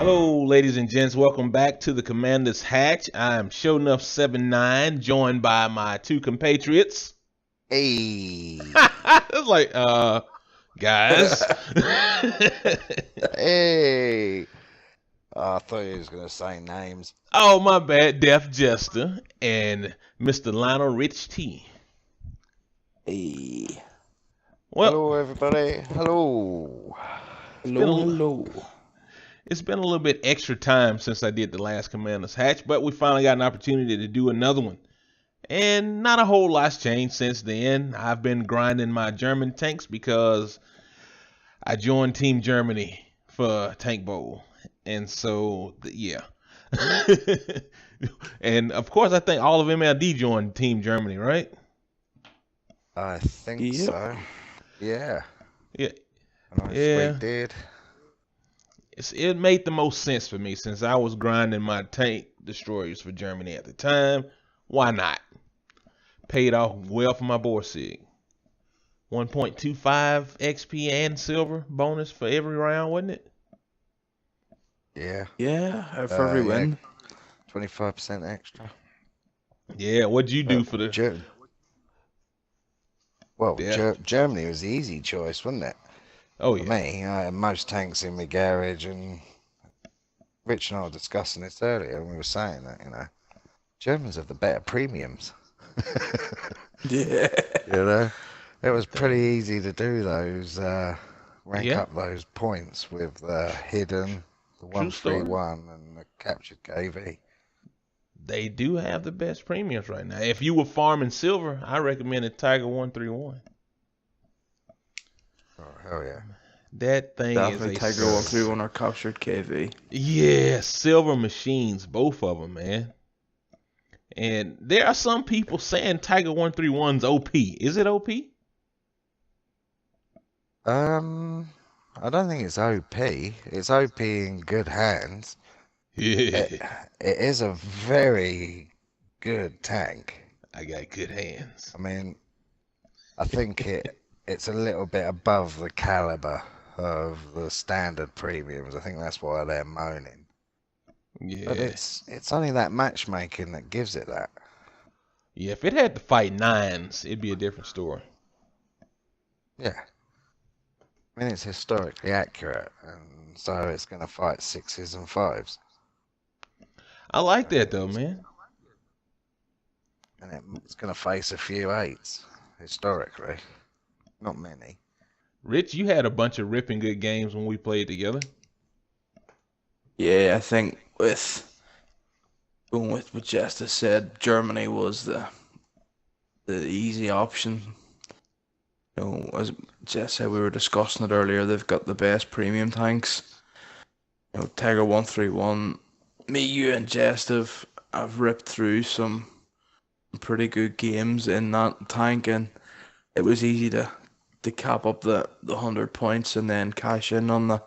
Hello, ladies and gents. Welcome back to the Commander's Hatch. I'm Shownuff79, joined by my two compatriots. Hey. It's like, guys. Hey. Oh, I thought you was going to say names. Oh, my bad. Deaf Jester and Mr. Lionel Rich T. Hey. Well, hello, everybody. Hello. Hello. It's been a little bit extra time since I did the last Commander's Hatch, but we finally got an opportunity to do another one. And not a whole lot's changed since then. I've been grinding my German tanks because I joined Team Germany for Tankbowl. And so, yeah. And of course, I think all of MLD joined Team Germany, right? I think so. Yeah. Yeah. Yeah. We did. It made the most sense for me since I was grinding my tank destroyers for Germany at the time. Why not? Paid off well for my Borsig. 1.25 XP and silver bonus for every round, wasn't it? Yeah. Yeah, for every win. 25% extra. Yeah, what'd you do for the... Germany was the easy choice, wasn't it? Oh, For yeah. me, I had most tanks in my garage, and Rich and I were discussing this earlier, and we were saying that, Germans have the better premiums. Yeah. It was pretty easy to do those, rank up those points with the hidden, the 131, and the captured KV. They do have the best premiums right now. If you were farming silver, I recommended Tiger 131. Oh, hell yeah. That thing Definitely is a Tiger 131 or captured KV. Yeah, silver machines, both of them, man. And there are some people saying Tiger 131's OP. Is it OP? I don't think it's OP. It's OP in good hands. Yeah. It is a very good tank. I got good hands. I mean, I think it's a little bit above the caliber of the standard premiums. I think that's why they're moaning. Yeah. But it's only that matchmaking that gives it that. Yeah, if it had to fight nines, it'd be a different story. Yeah. I mean, it's historically accurate, and so it's going to fight sixes and fives. I like that though, man. And it's going to face a few eights, historically. Not many. Rich, you had a bunch of ripping good games when we played together. Yeah, I think going with what Jester said, Germany was the easy option. As Jess said, we were discussing it earlier, they've got the best premium tanks. Tiger 131. Me, you, and Jess have ripped through some pretty good games in that tank, and it was easy to cap up the 100 points and then cash in on the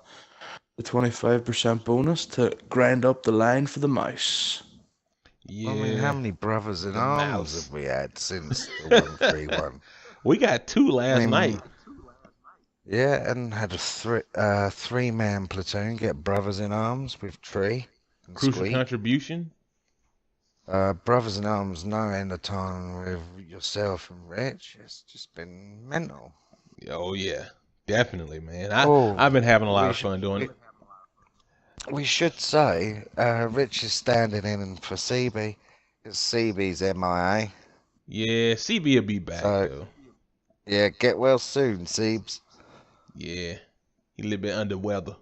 25% bonus to grind up the line for the mouse. Yeah. I mean, how many brothers in arms have we had since the 131? We got two last night. Yeah, and had a three-man platoon get brothers in arms with Tree and Crucial Squeak. contribution. Brothers in arms, no end of time with yourself and Rich. It's just been mental. Oh yeah, definitely, man. I've been having a lot of fun doing it. We should say Rich is standing in for CB because CB's MIA. Yeah, CB will be back though. Yeah, get well soon, Seebs. Yeah, he a little bit under weather.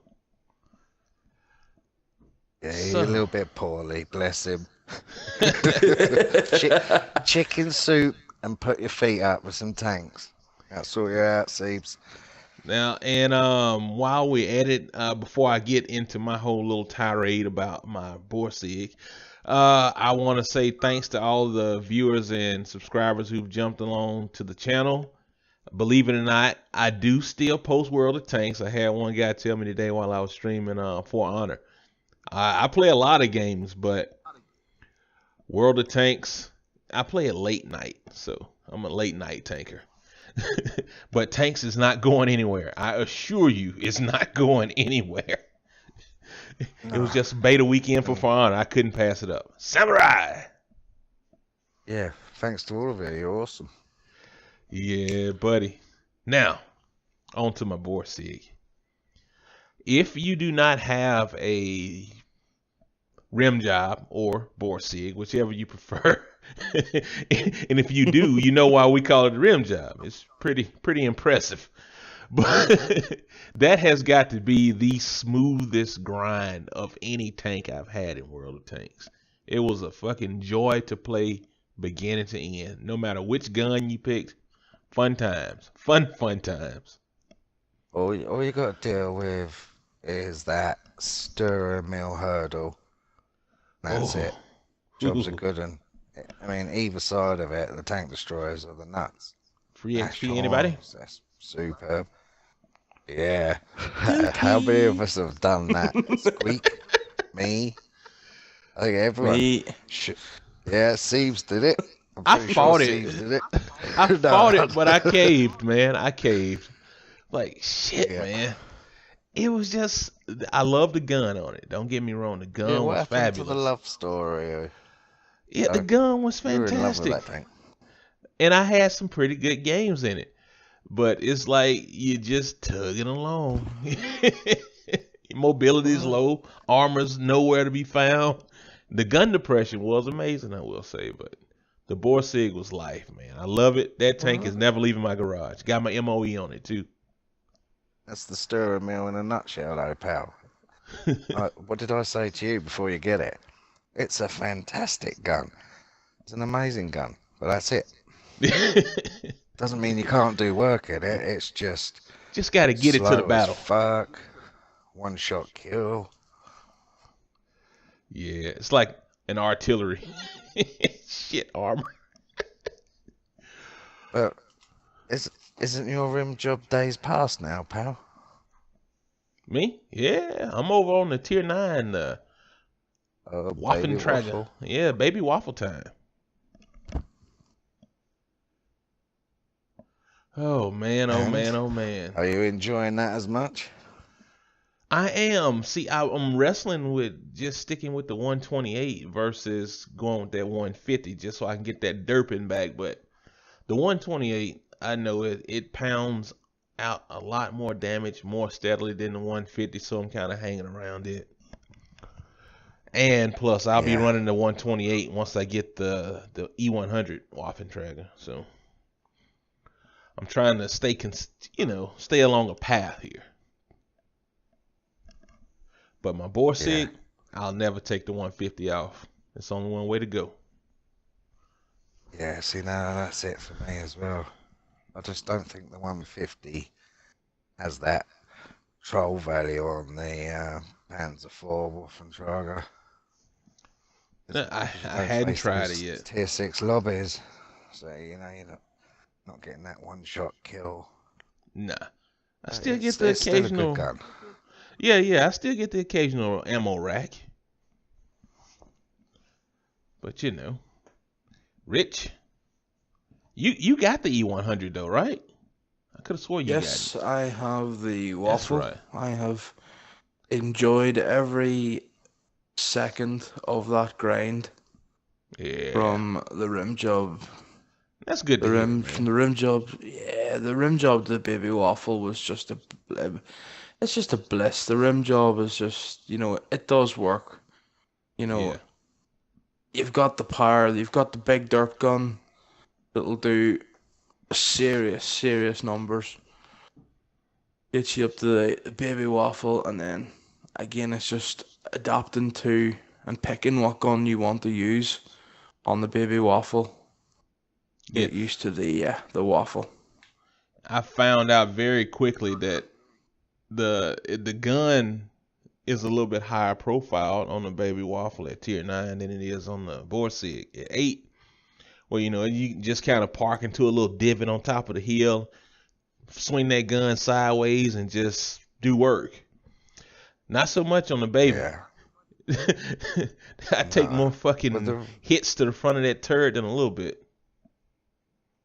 Yeah, he's a little bit poorly, bless him. Chicken soup and put your feet up with some tanks. That'll sort you out, Seebs. Now, and while we're at it, before I get into my whole little tirade about my Borsig, I want to say thanks to all the viewers and subscribers who've jumped along to the channel. Believe it or not, I do still post World of Tanks. I had one guy tell me today while I was streaming For Honor. I play a lot of games, but World of Tanks, I play it late night, so I'm a late night tanker. But Tanks is not going anywhere. I assure you, it's not going anywhere. It was just beta weekend for Honor. I couldn't pass it up. Samurai. Yeah, thanks to all of you. You're awesome. Yeah, buddy. Now, on to my Borsig. If you do not have a rim job or Borsig, whichever you prefer, and if you do, you know why we call it a rim job. It's pretty impressive. But that has got to be the smoothest grind of any tank I've had in World of Tanks. It was a fucking joy to play beginning to end. No matter which gun you picked, fun times. Fun times. All you got to deal with is that stir and mill hurdle. That's it. Job's a good one. I mean, either side of it, the tank destroyers are the nuts. Free XP, anybody? That's superb. Yeah. How many of us have done that? Squeak? Me? I think everyone. Me. Yeah, Seeves did it. I fought it. Seeves did it. I fought it, but I caved, man. I caved. Like, shit, man. It was just, I love the gun on it. Don't get me wrong. The gun was fabulous. To the love story. Yeah, the gun was fantastic. We were in love with that thing. And I had some pretty good games in it. But it's like you're just tugging along. Mobility is low. Armor's nowhere to be found. The gun depression was amazing, I will say. But the Borsig was life, man. I love it. That tank is never leaving my garage. Got my MOE on it, too. That's the stirrer mill in a nutshell, though, pal. What did I say to you before you get it? It's a fantastic gun. It's an amazing gun. But that's it. Doesn't mean you can't do work in it. It's just got to get it to the battle. Fuck. One shot kill. Yeah, it's like an artillery. Shit armor. But isn't your rim job days past now, pal? Me? Yeah, I'm over on the tier 9 Waffle Tracker. Yeah, baby waffle time. Oh man, oh man, oh man. Are you enjoying that as much? I am. See, I'm wrestling with just sticking with the 128 versus going with that 150 just so I can get that derping back. But the 128, I know it pounds out a lot more damage more steadily than the 150, so I'm kind of hanging around it. And plus, I'll be running the 128 once I get the E100 Waffen Tracker. So I'm trying to stay along a path here. But my Borsig, I'll never take the 150 off. It's only one way to go. Yeah, see, now that's it for me as well. I just don't think the 150 has that troll value on the Panzer IV Waffentrager. I hadn't tried it yet. Tier 6 lobbies, so you're not getting that one-shot kill. Nah, I still get the occasional. Still a good gun. Yeah, I still get the occasional ammo rack. But Rich, you got the E100 though, right? I could have swore you got it. Yes, I have the waffle. That's right. I have enjoyed every second of that grind. Yeah. From the rim job. That's good. From the rim job, the rim job to the baby waffle was just it's just a bliss. The rim job is just, it does work. You've got the power, you've got the big dirt gun that'll do serious numbers. Gets you up to the baby waffle, and then again it's just adapting to and picking what gun you want to use on the baby waffle. Get used to the waffle. I found out very quickly that the gun is a little bit higher profile on the baby waffle at tier 9 than it is on the Borsig at 8. Well, you can just kind of park into a little divot on top of the hill, swing that gun sideways, and just do work. Not so much on the baby. Yeah. I take more fucking hits to the front of that turret than a little bit.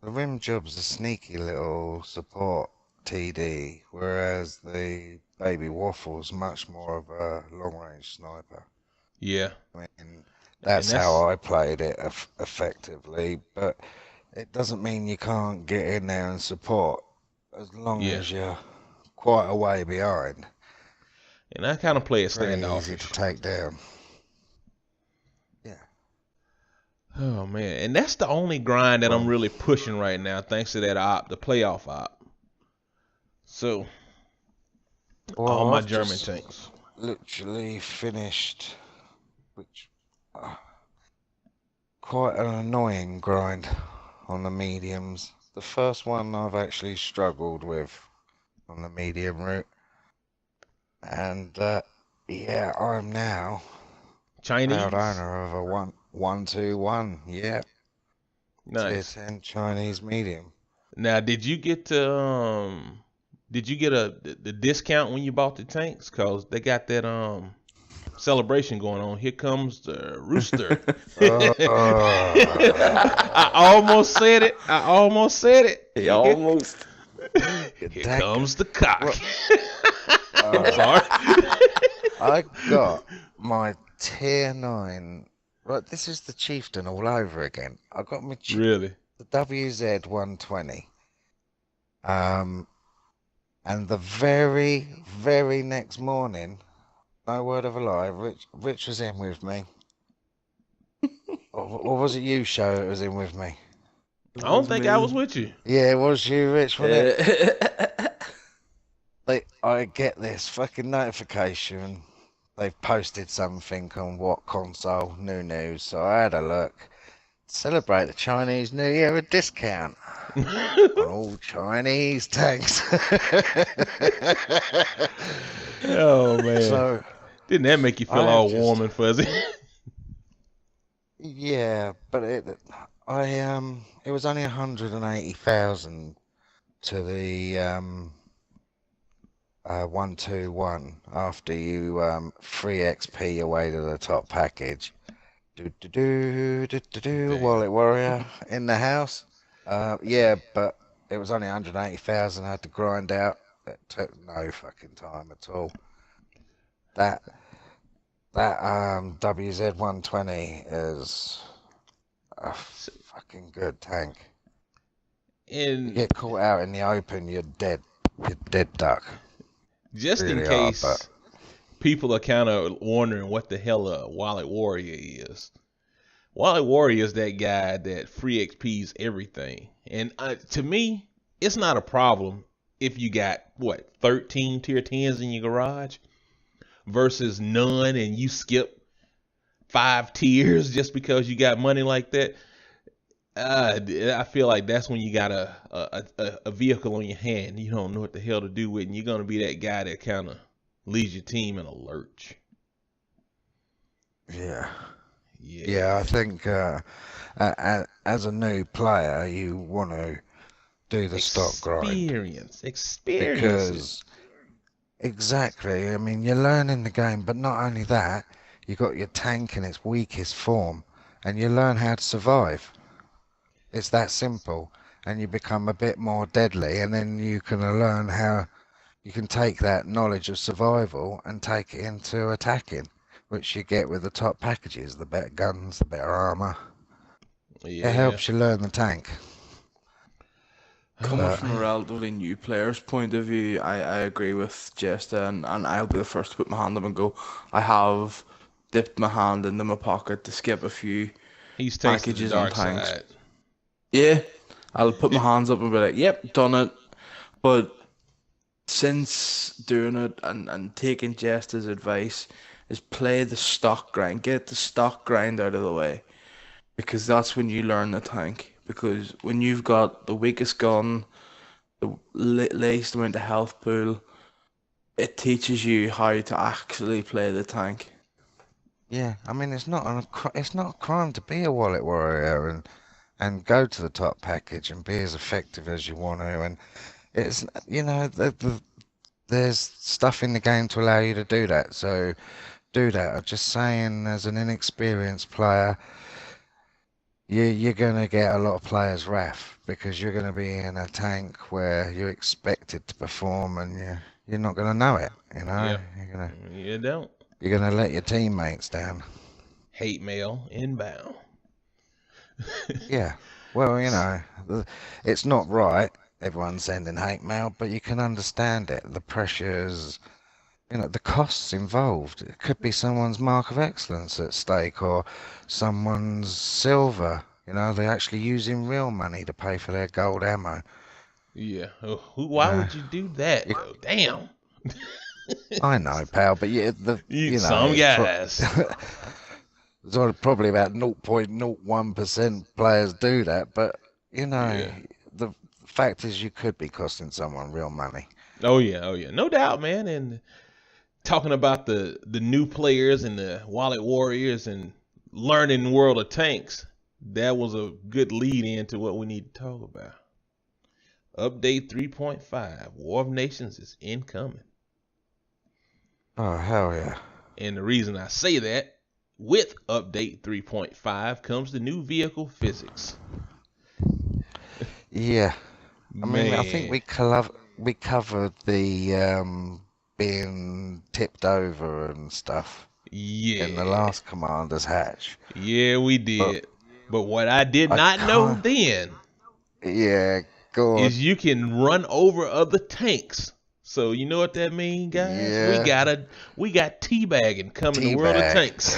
The rim job's a sneaky little support TD, whereas the Baby Waffle's much more of a long-range sniper. Yeah. I mean, And that's that's how I played it effectively, but it doesn't mean you can't get in there and support as long yeah. as you're quite a way behind. And I kind of play it Pretty easy to standoffish. take down. Yeah. Oh man, and that's the only grind that I'm Well, really pushing right now, thanks to that op, the playoff op. So all my I've German just tanks. literally finished, which quite an annoying grind on the mediums. The first one I've actually struggled with on the medium route, and yeah, I'm now proud Chinese, owner of a 121. Yeah, tier nice. 10 Chinese medium. Now, did you get the discount when you bought the tanks? Cause they got that celebration going on. Here comes the rooster. I almost said it. He almost. Here comes the cock. I'm Uh, sorry. I got my tier 9. Right, this is the Chieftain all over again. I got my Really? the WZ 120. And the very, very next morning, no word of a lie, Rich was in with me. Or was it you, Show, that was in with me? I don't think I was with you. Yeah, it was you, Rich, wasn't it? Yeah. I get this fucking notification. They've posted something on WoT console, new news, so I had a look. Celebrate the Chinese New Year with discount on all Chinese tanks. Oh man. So Didn't that make you feel I all just- warm and fuzzy? yeah, but it was only 180,000 to the 121 after you free XP your way to the top package. Damn. Wallet Warrior in the house. Yeah, but it was only 180,000 I had to grind out. It took no fucking time at all. That WZ 120 is a fucking good tank. You And get caught out in the open, you're dead. You're dead duck. just in Really are, case but- people are kind of wondering what the hell a Wallet Warrior is. Wallet Warrior is that guy that free XP's everything. And to me, it's not a problem if you got, 13 tier 10s in your garage versus none and you skip 5 tiers just because you got money like that. I feel like that's when you got a vehicle on your hand you don't know what the hell to do with, and you're gonna be that guy that kind of leads your team in a lurch. Yeah. Yeah. Yeah, I think as a new player, you want to do the stock grind. Experience. Because, exactly, I mean, you're learning the game, but not only that, you got your tank in its weakest form, and you learn how to survive. It's that simple, and you become a bit more deadly, and then you can learn how you can take that knowledge of survival and take it into attacking, which you get with the top packages, the better guns, the better armor. Yeah. It helps you learn the tank. Coming from a relatively new player's point of view, I agree with Jester, and I'll be the first to put my hand up and go, I have dipped my hand into my pocket to skip a few He's tasted the packages on dark tanks. side. Yeah, I'll put my hands up and be like, yep, done it. But since doing it and taking Jester's advice, is play the stock grind. Get the stock grind out of the way. Because that's when you learn the tank. Because when you've got the weakest gun, the least amount of health pool, it teaches you how to actually play the tank. Yeah, I mean, it's not a crime to be a wallet warrior and go to the top package and be as effective as you want to. And it's, there's stuff in the game to allow you to do that. So do that. I'm just saying, as an inexperienced player, you're going to get a lot of players' wrath because you're going to be in a tank where you're expected to perform and you're not going to know it. You know, Yeah. You don't. you're going to let your teammates down. Hate mail inbound. Yeah. Well, you know, it's not right. Everyone's sending hate mail, but you can understand it. The pressures, you know, the costs involved. It could be someone's mark of excellence at stake or someone's silver. You know, they're actually using real money to pay for their gold ammo. Yeah. Why Yeah. would you do that? You- Though? Damn. I know, pal, but you know, Some guys. there's probably about 0.01% players do that, but you know, Yeah. the fact is you could be costing someone real money. Oh yeah, no doubt, man. And talking about the new players and the Wallet Warriors and learning World of Tanks, that was a good lead into what we need to talk about. Update 3.5, War of Nations is incoming. Oh, hell yeah. And the reason I say that, with Update 3.5 comes the new vehicle physics. Yeah. I mean, I think Man. we covered the being tipped over and stuff in the Yeah. last Commander's Hatch. Yeah, we But did. But what I did I not know can't. then Yeah, go on. is you can run over other tanks. So you know what that means, guys? Yeah, We got teabagging coming to World of teabag. Tanks.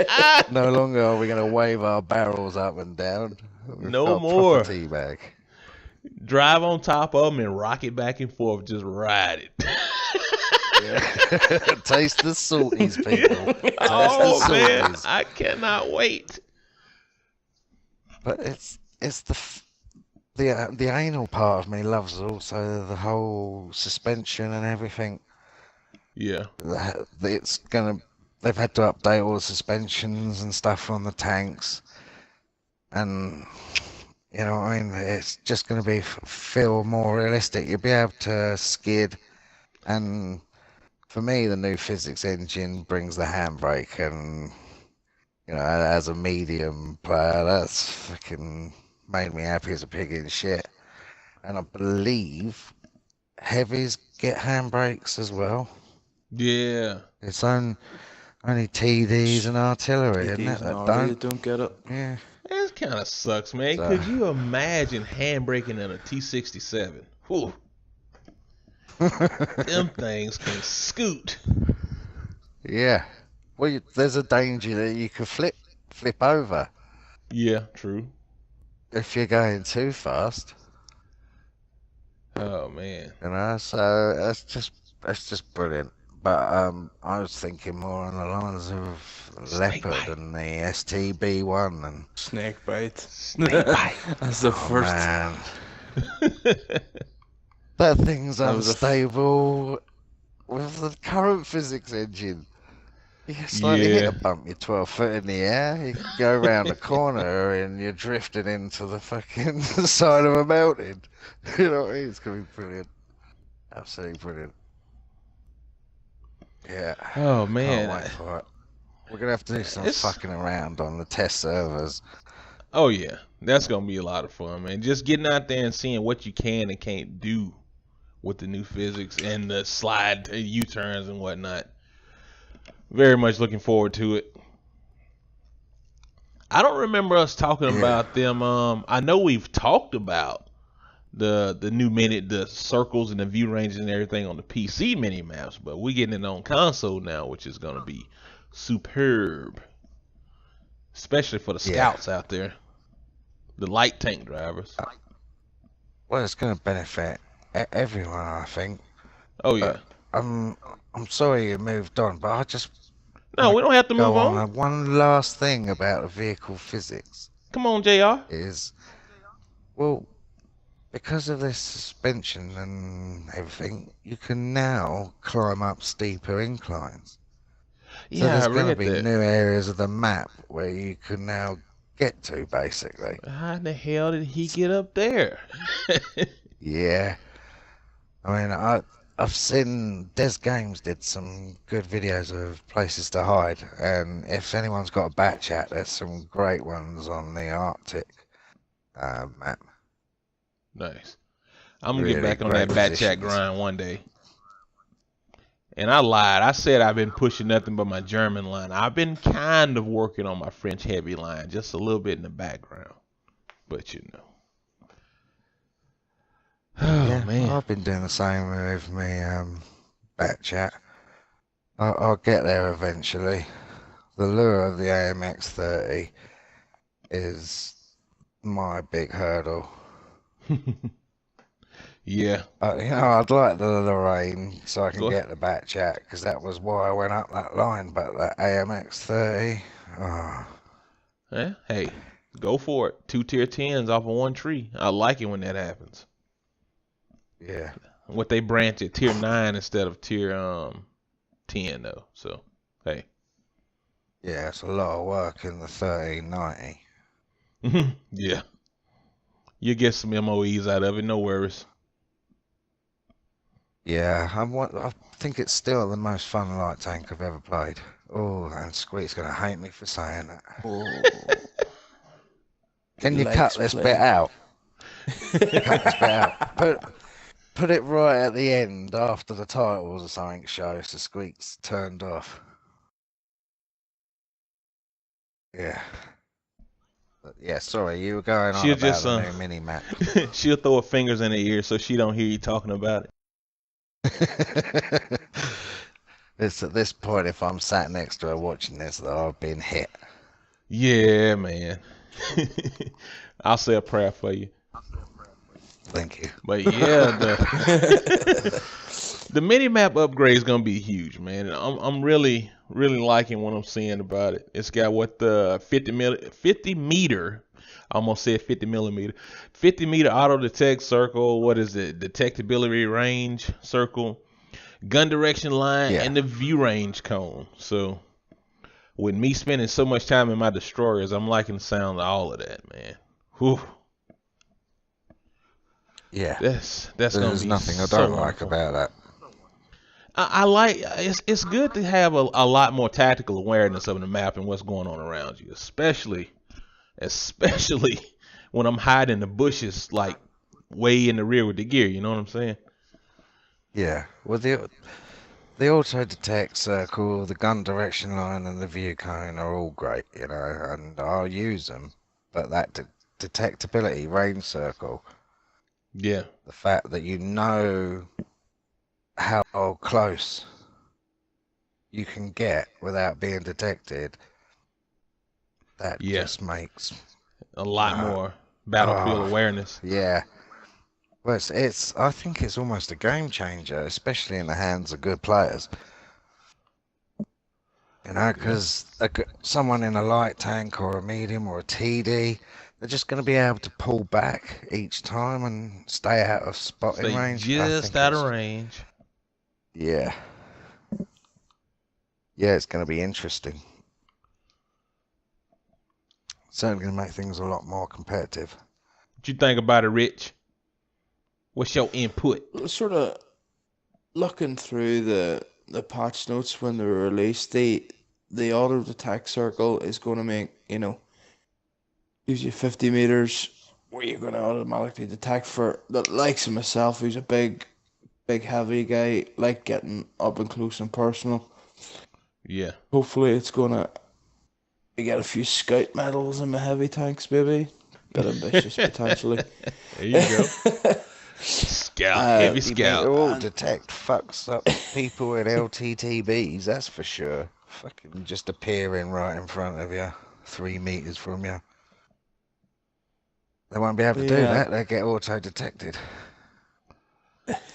Ah, No longer are we going to wave our barrels up and down. We've no got a more. proper teabag. Drive on top of them and rock it back and forth. Just ride it. Yeah. Taste the salties, people. Taste Oh the man, salties. I cannot wait. But it's the anal part of me loves also the whole suspension and everything. Yeah, It's gonna. They've had to update all the suspensions and stuff on the tanks, and you know, I mean, it's just gonna feel more realistic. You'll be able to skid, and for me, the new physics engine brings the handbrake, and you know, as a medium player, that's fucking made me happy as a pig in shit. And I believe heavies get handbrakes as well. yeah. It's only TDs and artillery, isn't it? TDs and That Arty don't. don't get it. Yeah. That kind of sucks, man. So, Could you imagine handbraking in a T-67? Whew, them things can scoot. yeah. Well, there's a danger that you could flip over Yeah, true. if you're going too fast. Oh man. You know, so that's just brilliant. But I was thinking more on the lines of Snake Leopard bite. and the STB1 and Snake bite. Snake bite. That's the oh first. man, that thing's That was unstable with the current physics engine. You can slightly hit Yeah. a bump, you're 12 foot in the air, you can go around the corner and you're drifting into the fucking side of a mountain. You know what I mean? It's going to be brilliant. Absolutely brilliant. Yeah. Oh Can't man. wait for it. We're going to have to do some It's fucking around on the test servers. Oh yeah, that's gonna be a lot of fun, man. Just getting out there and seeing what you can and can't do with the new physics and the slide U-turns and whatnot. Very much looking forward to it. I don't remember us talking Yeah. about them. I know we've talked about the the circles and the view ranges and everything on the PC mini maps, but we're getting it on console now, which is gonna be superb, especially for the Yeah. scouts out there, the light tank drivers. Well, it's going to benefit everyone, I think. Oh yeah. I'm sorry you moved on, but I just No, we don't have to go move on. on. One last thing about the vehicle physics Come on, JR. is, well, because of this suspension and everything, you can now climb up steeper inclines. So Yeah, there's I going to read be that. new areas of the map where you can now get to, basically. How in the hell did he get up there? Yeah. I mean, I've seen Des Games did some good videos of places to hide, and if anyone's got a bat chat, there's some great ones on the Arctic map. Nice. I'm gonna Really get back on great that bat chat positions. grind one day. And I lied. I said I've been pushing nothing but my German line. I've been kind of working on my French heavy line, just a little bit in the background. But you know. Oh Yeah, man. I've been doing the same with me bat chat. I'll get there eventually. The lure of the AMX-30 is my big hurdle. Yeah. I'd like the Lorraine so I can Go- get the bat chat, because that was why I went up that line. But that AMX-30, oh, Eh, hey, go for it. 2 tier 10s off of one tree. I like it when that happens. yeah. What they branch at tier 9 instead of tier 10 though. So, hey. Yeah, it's a lot of work in the 1390. Yeah. You get some MOEs out of it, no worries. Yeah, I think it's still the most fun light tank I've ever played. Oh, and Squeak's going to hate me for saying that. Oh, Can you likes cut this playing. bit out? Cut this bit out. Put it right at the end after the titles or something show, so Squeak's turned off. Yeah. But yeah, sorry, you were going on She'll about just the new mini map. she'll throw her fingers in her ear so she don't hear you talking about it. It's at this point, if I'm sat next to her watching this, that I've been hit. Yeah, man. I'll say a prayer for you. Thank you. But yeah, the mini map upgrade is gonna be huge, man. And I'm really liking what I'm seeing about it. It's got what the 50 meter, I almost said 50 millimeter, 50 meter auto detect circle. What is it? Detectability range circle, gun direction line, Yeah. and the view range cone. So with me spending so much time in my destroyers, I'm liking the sound of all of that, man. Whew. Yeah. That's There's gonna be nothing I so don't like wonderful. about that. I like it's good to have a lot more tactical awareness of the map and what's going on around you, especially when I'm hiding in the bushes like way in the rear with the gear. You know what I'm saying? Yeah. Well, the auto detect circle, the gun direction line, and the view cone are all great, and I'll use them. But that detectability range circle, Yeah. the fact that you know how close you can get without being detected, that Yeah. just makes A lot more battlefield awareness. yeah. Well, I think it's almost a game changer, especially in the hands of good players. Because someone in a light tank or a medium or a TD, they're just going to be able to pull back each time and stay out of spotting Stay range. just out of range. Yeah. Yeah, it's going to be interesting. Certainly going to make things a lot more competitive. What you think about it, Rich? What's your input? Sort of looking through the patch notes when they were released, the auto detect circle is going to make, gives you 50 meters where you're going to automatically detect for the likes of myself, who's a big heavy guy, like getting up and close and personal. Yeah. Hopefully it's going to get a few scout medals in my heavy tanks, baby. Bit ambitious, potentially. There you go. Scout, heavy scout. All detect fucks up people in LTTBs, that's for sure. Fucking just appearing right in front of you, 3 meters from you. They won't be able to do that. They'll get auto detected.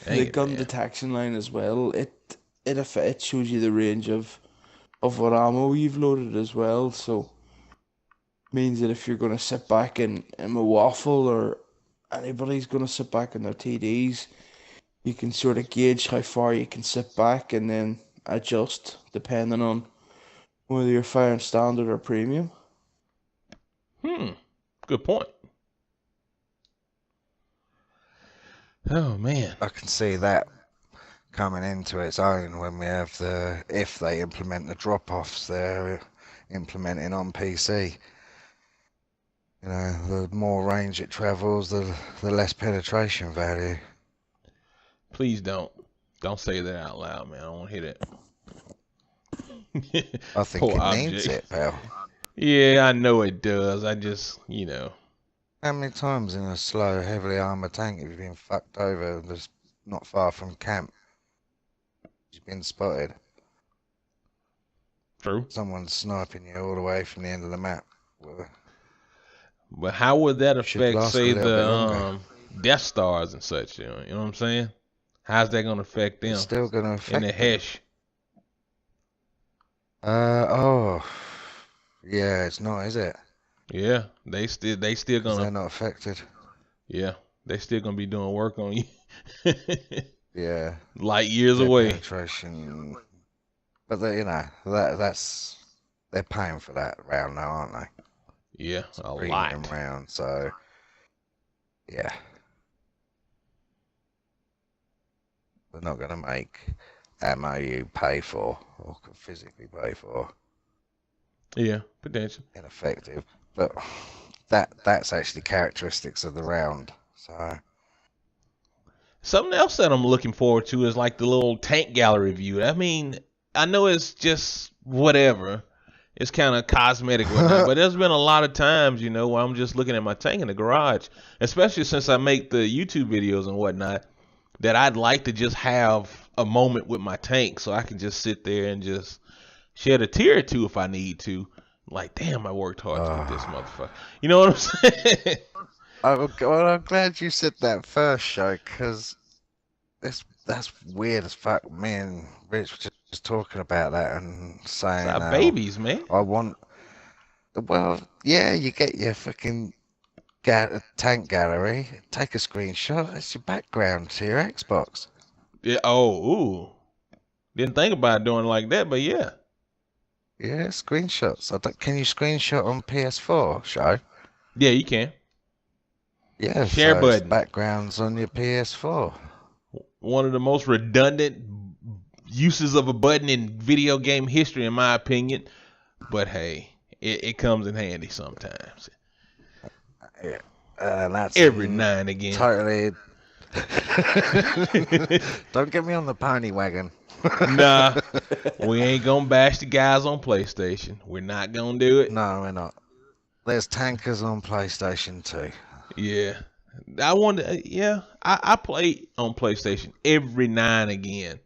The gun detection line as well. It shows you the range of what ammo you've loaded as well. So means that if you're going to sit back in a waffle, or anybody's going to sit back in their TDs, you can sort of gauge how far you can sit back and then adjust depending on whether you're firing standard or premium. Good point. Oh man. I can see that coming into its own when we have if they implement the drop-offs they're implementing on PC. You know, the more range it travels, the less penetration value. Please don't say that out loud, man. I don't want to hear that. I think Poor it object. needs it, pal. Yeah, I know it does. I just, you know. How many times in a slow, heavily armored tank have you been fucked over just not far from camp? You've been spotted. True. Someone's sniping you all the way from the end of the map. But how would that Should affect, last a say, little bit longer. the Death Stars and such? You know what I'm saying? How's that going to affect them It's still going to in affect the them. Hesh? Yeah, it's not, is it? Yeah, they still 'Cause gonna. they're not affected. Yeah, they still gonna be doing work on you. Yeah. Light years Their away. penetration. But they, that's they're paying for that round now, aren't they? Yeah, a Premium lot. round, so yeah. They're not going to make ammo you pay for or can physically pay for Yeah, potential. ineffective. But that's actually characteristics of the round. So Something else that I'm looking forward to is like the little tank gallery view. I mean, I know it's just whatever. It's kind of cosmetic, whatnot, but there's been a lot of times, you know, where I'm just looking at my tank in the garage, especially since I make the YouTube videos and whatnot, that I'd like to just have a moment with my tank so I can just sit there and just shed a tear or two if I need to. Like, damn, I worked hard to get this motherfucker. You know what I'm saying? well, I'm glad you said that first, show, because that's weird as fuck. Me and Rich were just talking about that and saying, It's our babies, man. Well, yeah, you get your fucking tank gallery, take a screenshot. It's your background to your Xbox. Yeah. Oh, ooh. Didn't think about doing it like that, but yeah. Yeah, screenshots. Can you screenshot on PS4, show? Yeah, you can. Yeah, Share so it's button. backgrounds on your PS4. One of the most redundant uses of a button in video game history, in my opinion. But hey, it comes in handy sometimes. Yeah, that's Every now and again. totally. Don't get me on the pony wagon. Nah, we ain't gonna bash the guys on PlayStation. We're not gonna do it. No, we're not. There's tankers on PlayStation too. Yeah, I play on PlayStation every now and again.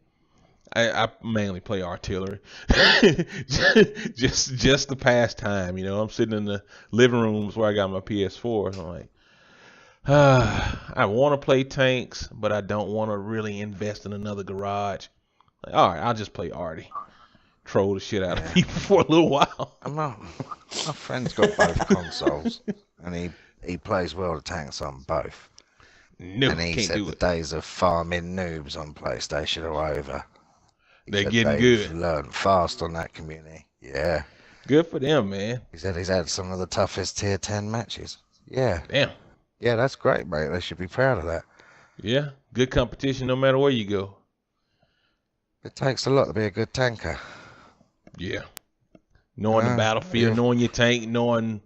I mainly play artillery, just the pastime. You know, I'm sitting in the living rooms where I got my PS4. So I'm like, I want to play tanks, but I don't want to really invest in another garage. Like, all right, I'll just play Artie, troll the shit out of people for a little while. My friend's got both consoles, and he plays World of Tanks on both. No, And he can't said do the it. days of farming noobs on PlayStation are over. They're said getting they've good. learned fast on that community. Yeah. Good for them, man. He said he's had some of the toughest tier 10 matches. Yeah. Damn. Yeah, that's great, mate. They should be proud of that. Yeah, good competition no matter where you go. It takes a lot to be a good tanker. Yeah. Knowing the battlefield, yeah. knowing your tank, knowing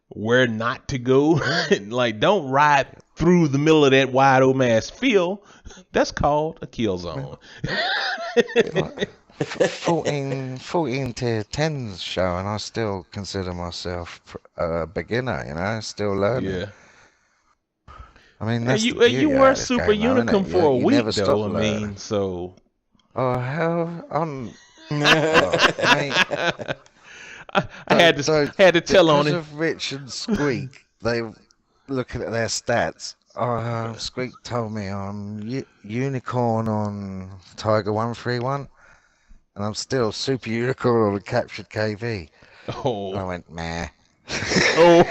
where not to go. Like, don't ride through the middle of that wide open ass field. That's called a kill zone. 14 tier 10s show, and I still consider myself a beginner, you know, still learning. Yeah. I mean, that's You the beauty were of this Super game, though, Unicum innit? for a You week, never stop though. I learning. mean, so. Oh, hell, mate, I had to tell on because it. of Rich and Squeak, they looking at their stats. Squeak told me I'm unicorn on Tiger 131, and I'm still super unicorn on the captured KV. Oh. I went, meh. Oh.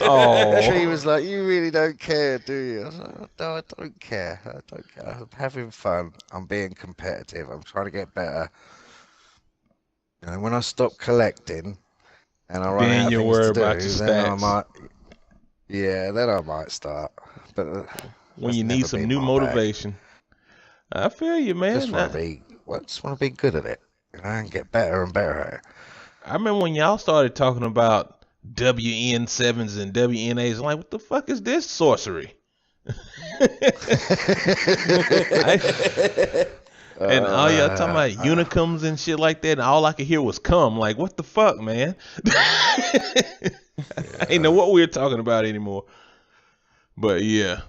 Oh. Tree was like, you really don't care, do you? I was like, no, I don't care. I'm having fun. I'm being competitive. I'm trying to get better. And when I stop collecting and I run Then out of you things worry to do, about your then I stats. might. Yeah, then I might start. But When that's you need never some been new my bag. motivation. I feel you, man. Just want to be good at it, and get better and better at it. I remember when y'all started talking about WN7s and WNAs. I'm like, what the fuck is this sorcery? And all y'all talking about unicums and shit like that, and all I could hear was "cum." Like, what the fuck, man? I ain't know what we were talking about anymore. But yeah.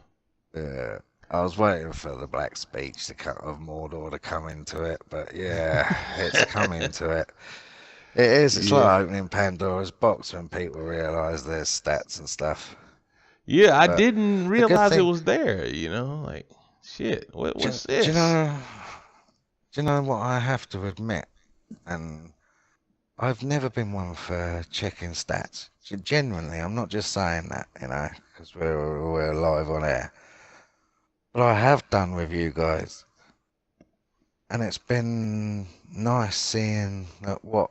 Yeah, I was waiting for the black speech of Mordor to come into it, but yeah, it's come into it. It is. It's like opening Pandora's box when people realise there's stats and stuff. Yeah, I didn't realize it was there. You know, like shit. What's this? Do you know what I have to admit? And I've never been one for checking stats. Genuinely, I'm not just saying that, because we're live on air. But I have done with you guys, and it's been nice seeing that what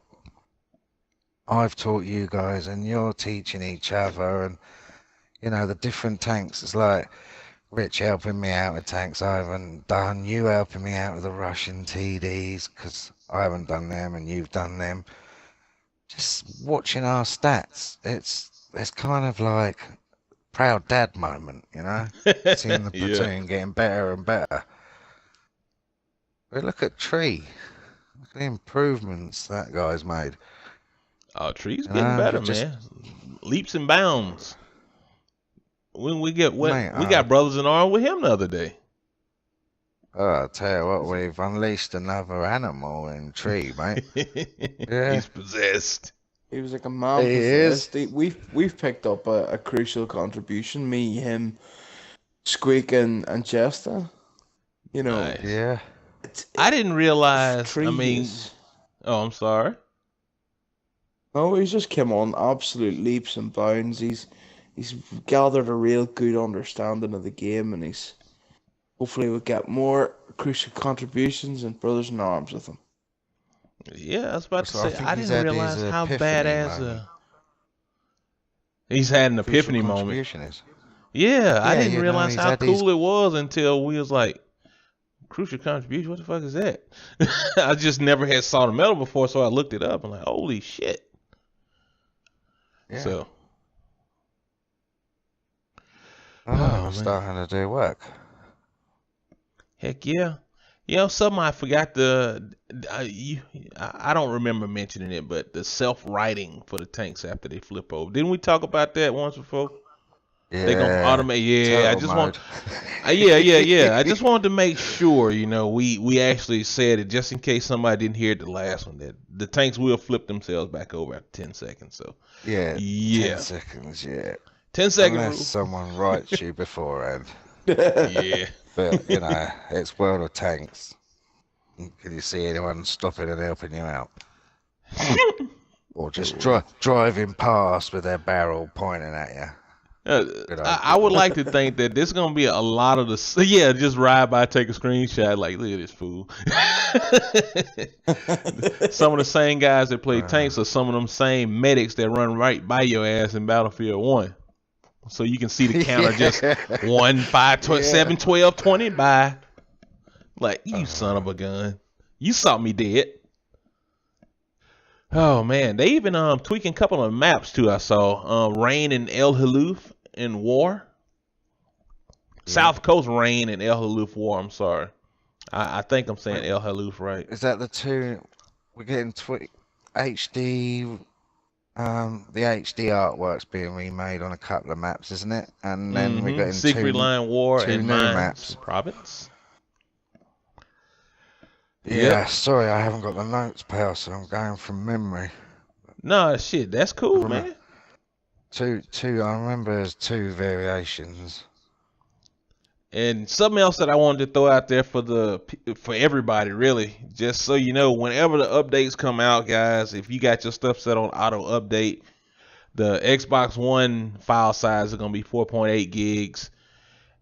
I've taught you guys, and you're teaching each other, and the different tanks. It's like Rich helping me out with tanks I haven't done, you helping me out with the Russian TDs because I haven't done them and you've done them. Just watching our stats, it's kind of like proud dad moment, seeing the platoon getting better and better. But look at Tree, look at the improvements that guy's made. Oh, Tree's getting better, man. Leaps and bounds. When we got brothers in arms with him the other day. Oh, I tell you what, we've unleashed another animal in Tree, mate. Yeah. He's possessed. He was like a man possessed. We've picked up a crucial contribution. Me, him, Squeak, and Chester. Nice. Yeah. I didn't realize. Oh, I'm sorry. No, he's just come on absolute leaps and bounds. He's gathered a real good understanding of the game, and hopefully we'll get more crucial contributions and brothers in arms with him. Yeah, I was about to say, I didn't realize how badass he's had an epiphany moment. Yeah, I didn't realize how cool it was until we was like, crucial contribution, what the fuck is that? I just never had saw the medal before, so I looked it up and like, holy shit. Yeah. So I'm starting to do work. Heck yeah. Something I forgot I don't remember mentioning it, but the self-writing for the tanks after they flip over. Didn't we talk about that once before? Yeah. They're gonna automate. Yeah, I just wanted to make sure, we actually said it just in case somebody didn't hear it the last one, that the tanks will flip themselves back over after 10 seconds. So 10 seconds, 10 seconds. Unless someone writes you beforehand. Yeah. But, it's World of Tanks. Can you see anyone stopping and helping you out? Or just driving past with their barrel pointing at you? I would like to think that there's going to be a lot of just ride by, take a screenshot, like, look at this fool. Some of the same guys that play tanks are some of them same medics that run right by your ass in Battlefield 1. So you can see the counter just 1, 5, 7, 12, 20 by. Like, you son of a gun. You saw me dead. Oh, man. They even tweaking a couple of maps, too, I saw. Rain and El Haluf in War. Yeah. South Coast Rain and El Haluf War, I'm sorry. I think I'm saying El Haluf right. Is that the two? We're getting HD... the HD artwork's being remade on a couple of maps, isn't it? And then we're getting Secret Line War two and new Mines maps. Province. Yeah, sorry, I haven't got the notes, pal, so I'm going from memory. No, shit, that's cool, man. Two. I remember there's 2 variations. And something else that I wanted to throw out there for everybody, really, just so you know, whenever the updates come out, guys, if you got your stuff set on auto update, the Xbox One file size is going to be 4.8 gigs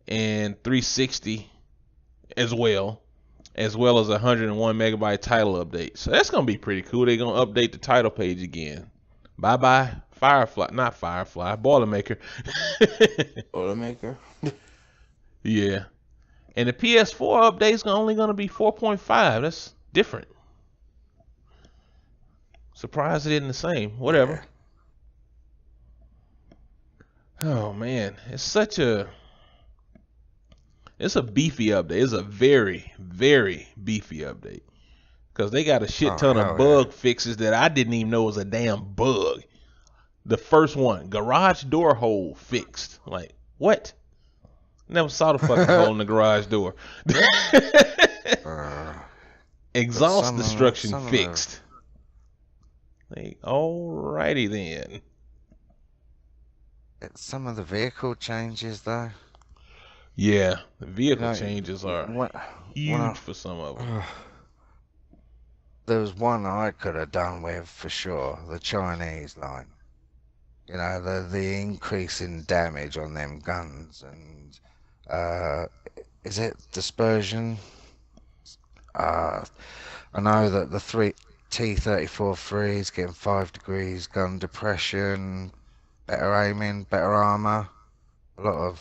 and 360 as well as 101 megabyte title update. So that's going to be pretty cool. They're going to update the title page again. Bye-bye, Boilermaker. Boilermaker. Yeah. And the PS4 update's only going to be 4.5. That's different. Surprised it isn't the same. Whatever. Yeah. Oh man, it's a beefy update. It's a very, very beefy update. Because they got a shit ton of bug fixes that I didn't even know was a damn bug. The first one, garage door hole fixed. Like, what? Never saw the fucking hole in the garage door. Exhaust destruction fixed. Like, alrighty then. Some of the vehicle changes, though. Yeah, the vehicle changes are huge for some of them. There was one I could have done with for sure, the Chinese line. You know, the increase in damage on them guns and is it dispersion? I know that the T-34-3 is getting 5 degrees gun depression, better aiming, better armor. A lot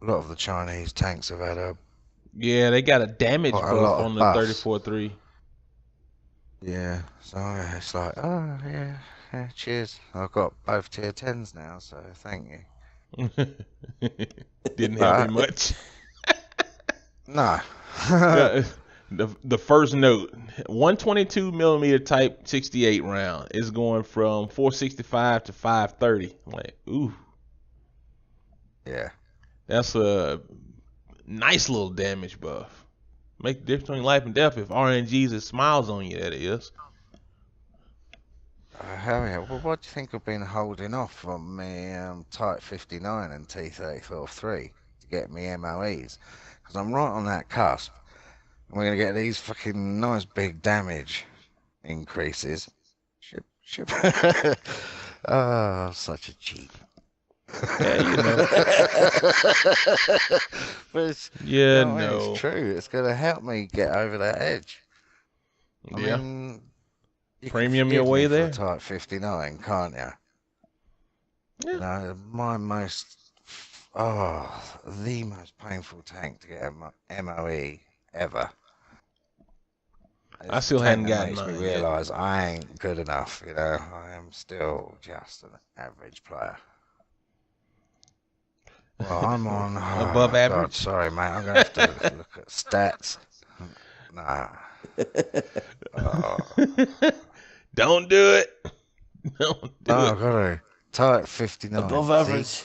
of the Chinese tanks have had they got a damage buff on the 34-3. Yeah, so it's like, oh yeah, cheers. I've got both tier 10s now, so thank you. Didn't help me much. No. The first note, 122mm Type 68 round is going from 465 to 530. Like, ooh. Yeah. That's a nice little damage buff. Make the difference between life and death if RNGs it smiles on you, that is. Hell yeah. Well, what do you think I've been holding off from me Type 59 and T-34-3 to get me MOEs? Because I'm right on that cusp. And we're going to get these fucking nice big damage increases. Oh, such a cheat. Yeah, you know. But it's, it's true. It's going to help me get over that edge. I mean, you premium your way there. Type 59, can't you? Yeah. You know, the most painful tank to get MOE ever. I still hadn't gotten mine. Makes me realise I ain't good enough. You know, I am still just an average player. Well, I'm on above average. God, sorry, mate. I'm gonna have to look at stats. Nah. Don't do it. Don't do it. I've got to Type 59. Above average.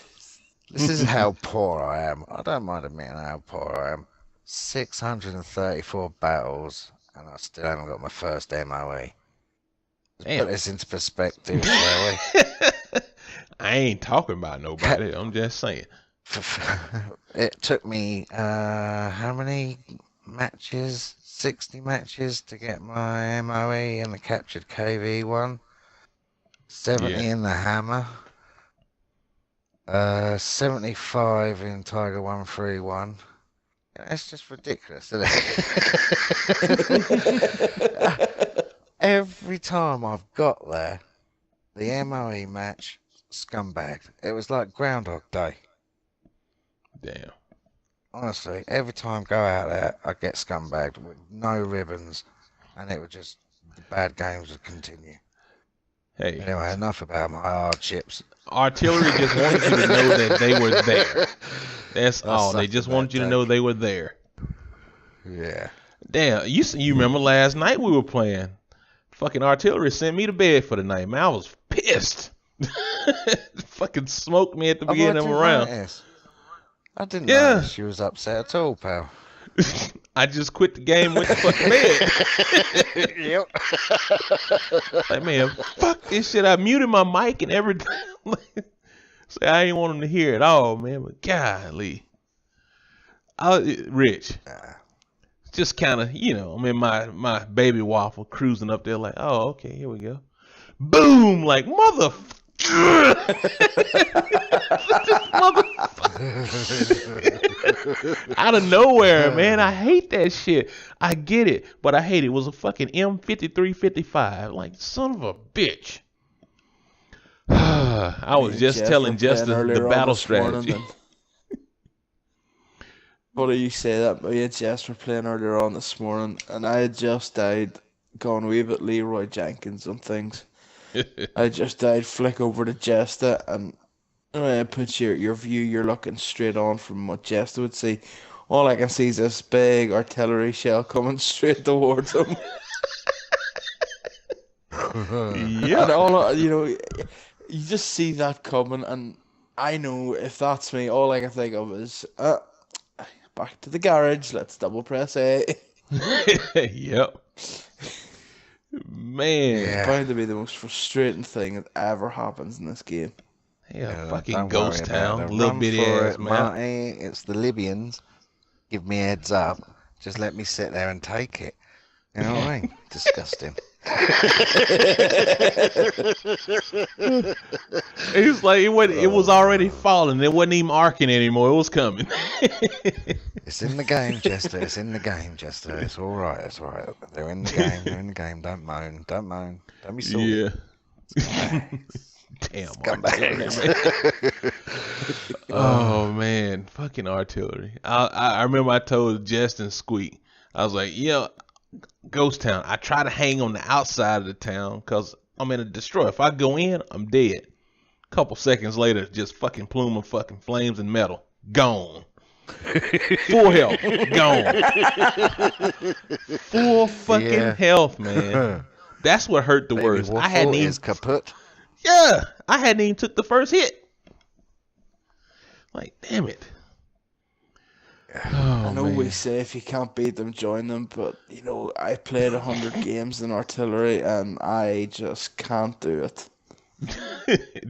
This is how poor I am. I don't mind admitting how poor I am. 634 battles, and I still haven't got my first MOE. Put this into perspective, shall we? I ain't talking about nobody. I'm just saying. It took me, how many matches? 60 matches to get my MOE in the captured KV one. 70 in the Hammer. 75 in Tiger 131. It's just ridiculous, isn't it? Every time I've got there, the MOE match, scumbagged. It was like Groundhog Day. Damn. Honestly, every time I go out there, I get scumbagged with no ribbons, and it would just, the bad games would continue. Hey. Anyway, enough about my hardships. Artillery just wanted you to know that they were there. That's all. They just wanted you to know they were there. Yeah. Damn, you remember last night we were playing? Fucking Artillery sent me to bed for the night, man. I was pissed. Fucking smoked me at the beginning of the round. I didn't know she was upset at all, pal. I just quit the game, went to fucking bed. Yep. Like, man, fuck this shit. I muted my mic and everything. So I ain't want him to hear it all, man. But golly. Rich. Just kind of, I'm in my baby waffle cruising up there like, oh, okay, here we go. Boom! Like, out of nowhere, man. I hate that shit. I get it, but I hate it. It was a fucking M5355. Like, son of a bitch. I was just telling Justin the battle strategy. Funny you say that. Me and Jess were playing earlier on this morning, and I had just died going a wee bit Leroy Jenkins on things. I just died, flick over to Jesta, and put your view, you're looking straight on from what Jesta would see. All I can see is this big artillery shell coming straight towards him. Yeah. And all, you just see that coming, and I know if that's me, all I can think of is, back to the garage, let's double press A. Yep. Man. It's bound to be the most frustrating thing that ever happens in this game. Yeah, fucking don't ghost worry about town, it. little Run bitty for ass it, man. Marty. It's the Libyans. Give me a heads up. Just let me sit there and take it. You know what I mean? Disgusting. It's like it was already falling. It wasn't even arcing anymore. It was coming. It's in the game, Jester. It's in the game, Jester. It's all right. It's all right. They're in the game. They're in the game. Don't moan. Don't moan. Don't be sorry. Yeah. Damn. Artillery. Oh man, fucking artillery. I remember I told Justin Squeak. I was like, yeah, ghost town. I try to hang on the outside of the town because I'm in a destroyer. If I go in, I'm dead. Couple seconds later, just fucking plume of fucking flames and metal. Gone. Full health. Gone. Full fucking health, man. That's what hurt the worst. I hadn't even kaput. Yeah, I hadn't even took the first hit. Like, damn it. Oh, I know man. we say if you can't beat them, join them, but I played 100 games in artillery and I just can't do it.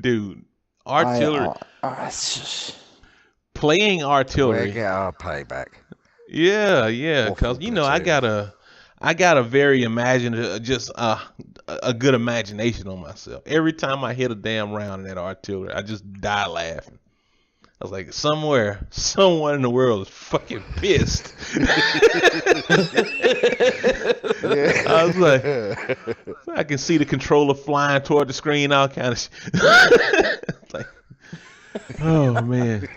Dude, artillery. It's just... Playing artillery. We'll get our payback. Yeah, because I got a very imaginative, just a good imagination on myself. Every time I hit a damn round in that artillery, I just die laughing. I was like, someone in the world is fucking pissed. I was like, I can see the controller flying toward the screen, all kind of shit. Like, oh man.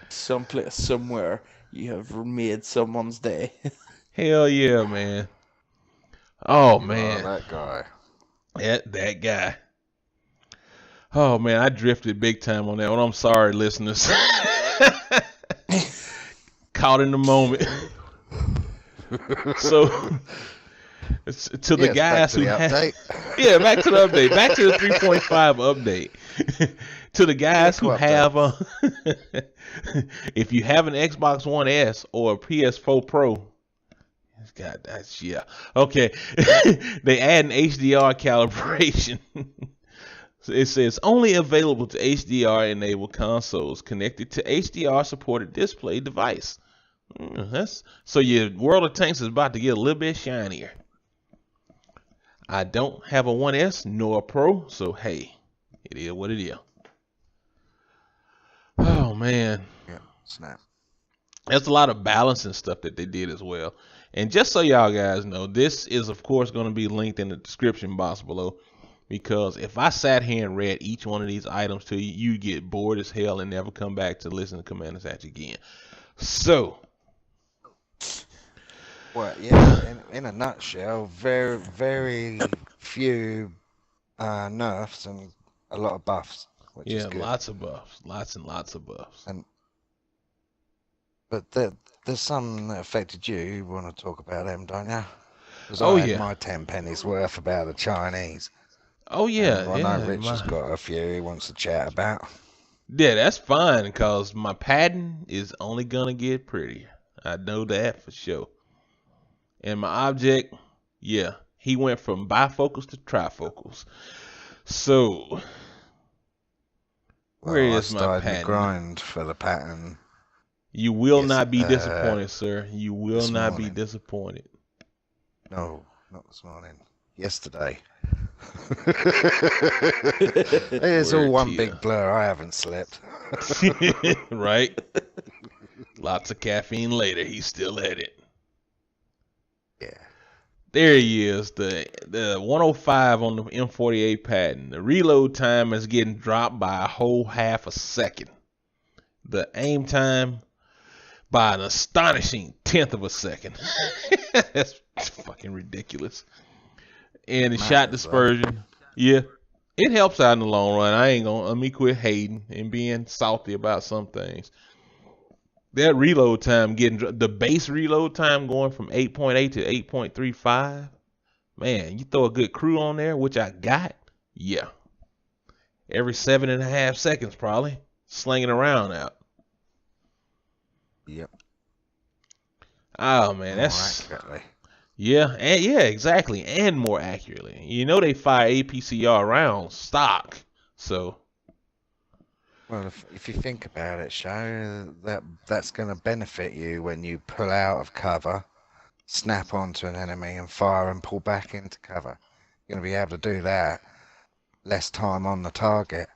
Someplace, somewhere, you have made someone's day. Hell yeah, man. Oh man. Oh, that guy. That guy. Oh man, I drifted big time on that one. I'm sorry, listeners. Caught in the moment. So, to the guys who have, back to the update, back to the 3.5 update. To the guys who have, if you have an Xbox One S or a PS4 Pro, God, okay. They add an HDR calibration. It says only available to HDR-enabled consoles connected to HDR-supported display device. So your World of Tanks is about to get a little bit shinier. I don't have a 1S nor a Pro, so hey, it is what it is. Oh man. Yeah, snap. There's a lot of balancing stuff that they did as well. And just so y'all guys know, this is of course going to be linked in the description box below. Because if I sat here and read each one of these items to you, you get bored as hell and never come back to listen to Commanders Hatch again. So, well, yeah, in a nutshell, very, very few nerfs and a lot of buffs. Which is good. Lots of buffs, lots and lots of buffs. But there's some that affected you. You want to talk about them, don't you? Because I had my 10 pennies worth about the Chinese. Oh yeah, I know Rich has got a few he wants to chat about. Yeah, that's fine because my pattern is only gonna get prettier. I know that for sure. And my object, he went from bifocals to trifocals. So, where is my pattern? Grind for the pattern. You will not be disappointed, sir. You will not be disappointed. No, not this morning. Yesterday. It's all one big blur. I haven't slept. Right? Lots of caffeine later. He's still at it. Yeah. There he is. The 105 on the M48 pattern. The reload time is getting dropped by a whole half a second. The aim time, by an astonishing 1/10 of a second. That's fucking ridiculous. And the shot dispersion, yeah, it helps out in the long run. Let me quit hating and being salty about some things. That reload time, getting the base reload time going from 8.8 to 8.35, man, you throw a good crew on there, which I got, yeah. Every 7.5 seconds probably, slinging around out. Yep. Oh man, More that's accurately. yeah, and yeah, exactly, and more accurately. You know they fire APCR rounds stock, so. Well, if you think about it, Sho, that's going to benefit you when you pull out of cover, snap onto an enemy, and fire and pull back into cover. You're going to be able to do that. Less time on the target,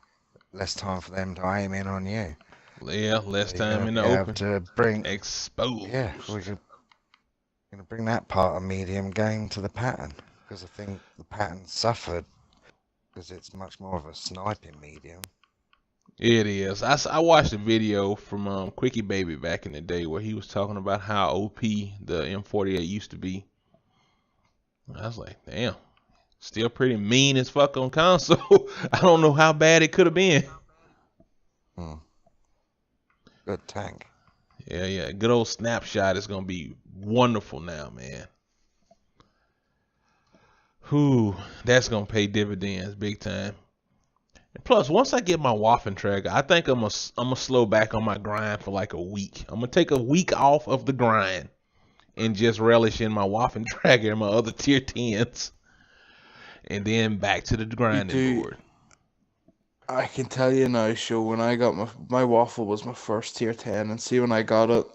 less time for them to aim in on you. Yeah, less So time in the you're open. to bring Exposed. Yeah, we're going to bring that part of medium game to the pattern, because I think the pattern suffered because it's much more of a sniping medium. It is. I watched a video from Quickie Baby back in the day where he was talking about how OP the M48 used to be. I was like, damn, still pretty mean as fuck on console. I don't know how bad it could have been. Good tank. Yeah. Good old snapshot is gonna be wonderful now, man. Whew, that's gonna pay dividends big time. And plus, once I get my waffling trigger, I think I'm gonna slow back on my grind for like a week. I'm gonna take a week off of the grind and just relish in my waffling trigger and my other tier 10s, and then back to the grinding board. I can tell you now, Sho, when I got my waffle was my first tier 10, and see when I got it,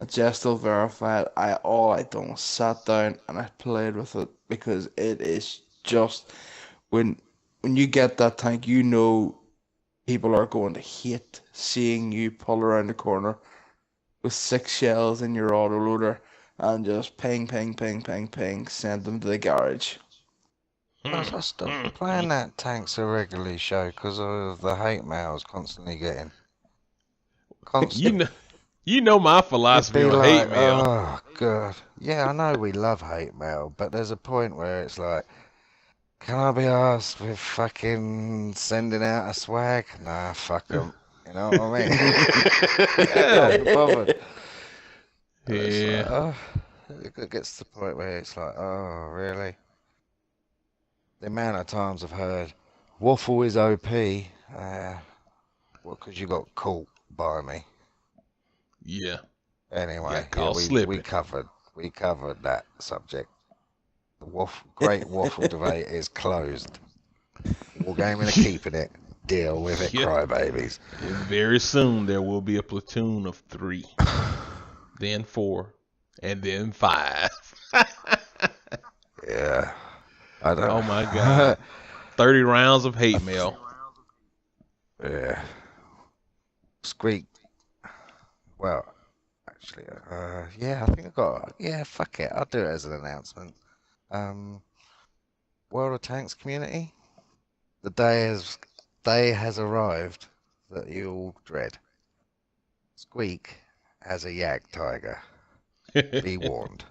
I just still verified. All I done was sat down and I played with it, because it is just when you get that tank, you know people are going to hate seeing you pull around the corner with 6 shells in your autoloader and just ping, ping, ping, ping, ping, send them to the garage. I stopped playing that tank so regularly, Sho, because of the hate mail I was constantly getting. You know my philosophy on hate mail. Oh god, yeah, I know we love hate mail, but there's a point where it's like, can I be asked with fucking sending out a swag? Nah, fuck them. You know what I mean? Can't be bothered. Yeah. It gets to the point where it's like, oh, really? The amount of times I've heard, waffle is OP, well, because you got caught by me. Yeah. Anyway, we covered that subject. The great waffle debate is closed. Wargaming are keeping it. Deal with it, crybabies. Very soon there will be a platoon of 3, then 4, and then 5. Yeah. I don't. Oh my god. 30 rounds of hate mail. Yeah. Squeak. Well, actually, yeah, I think I got. Yeah, fuck it. I'll do it as an announcement. World of Tanks community. The day has arrived that you all dread. Squeak has a Yag Tiger. Be warned.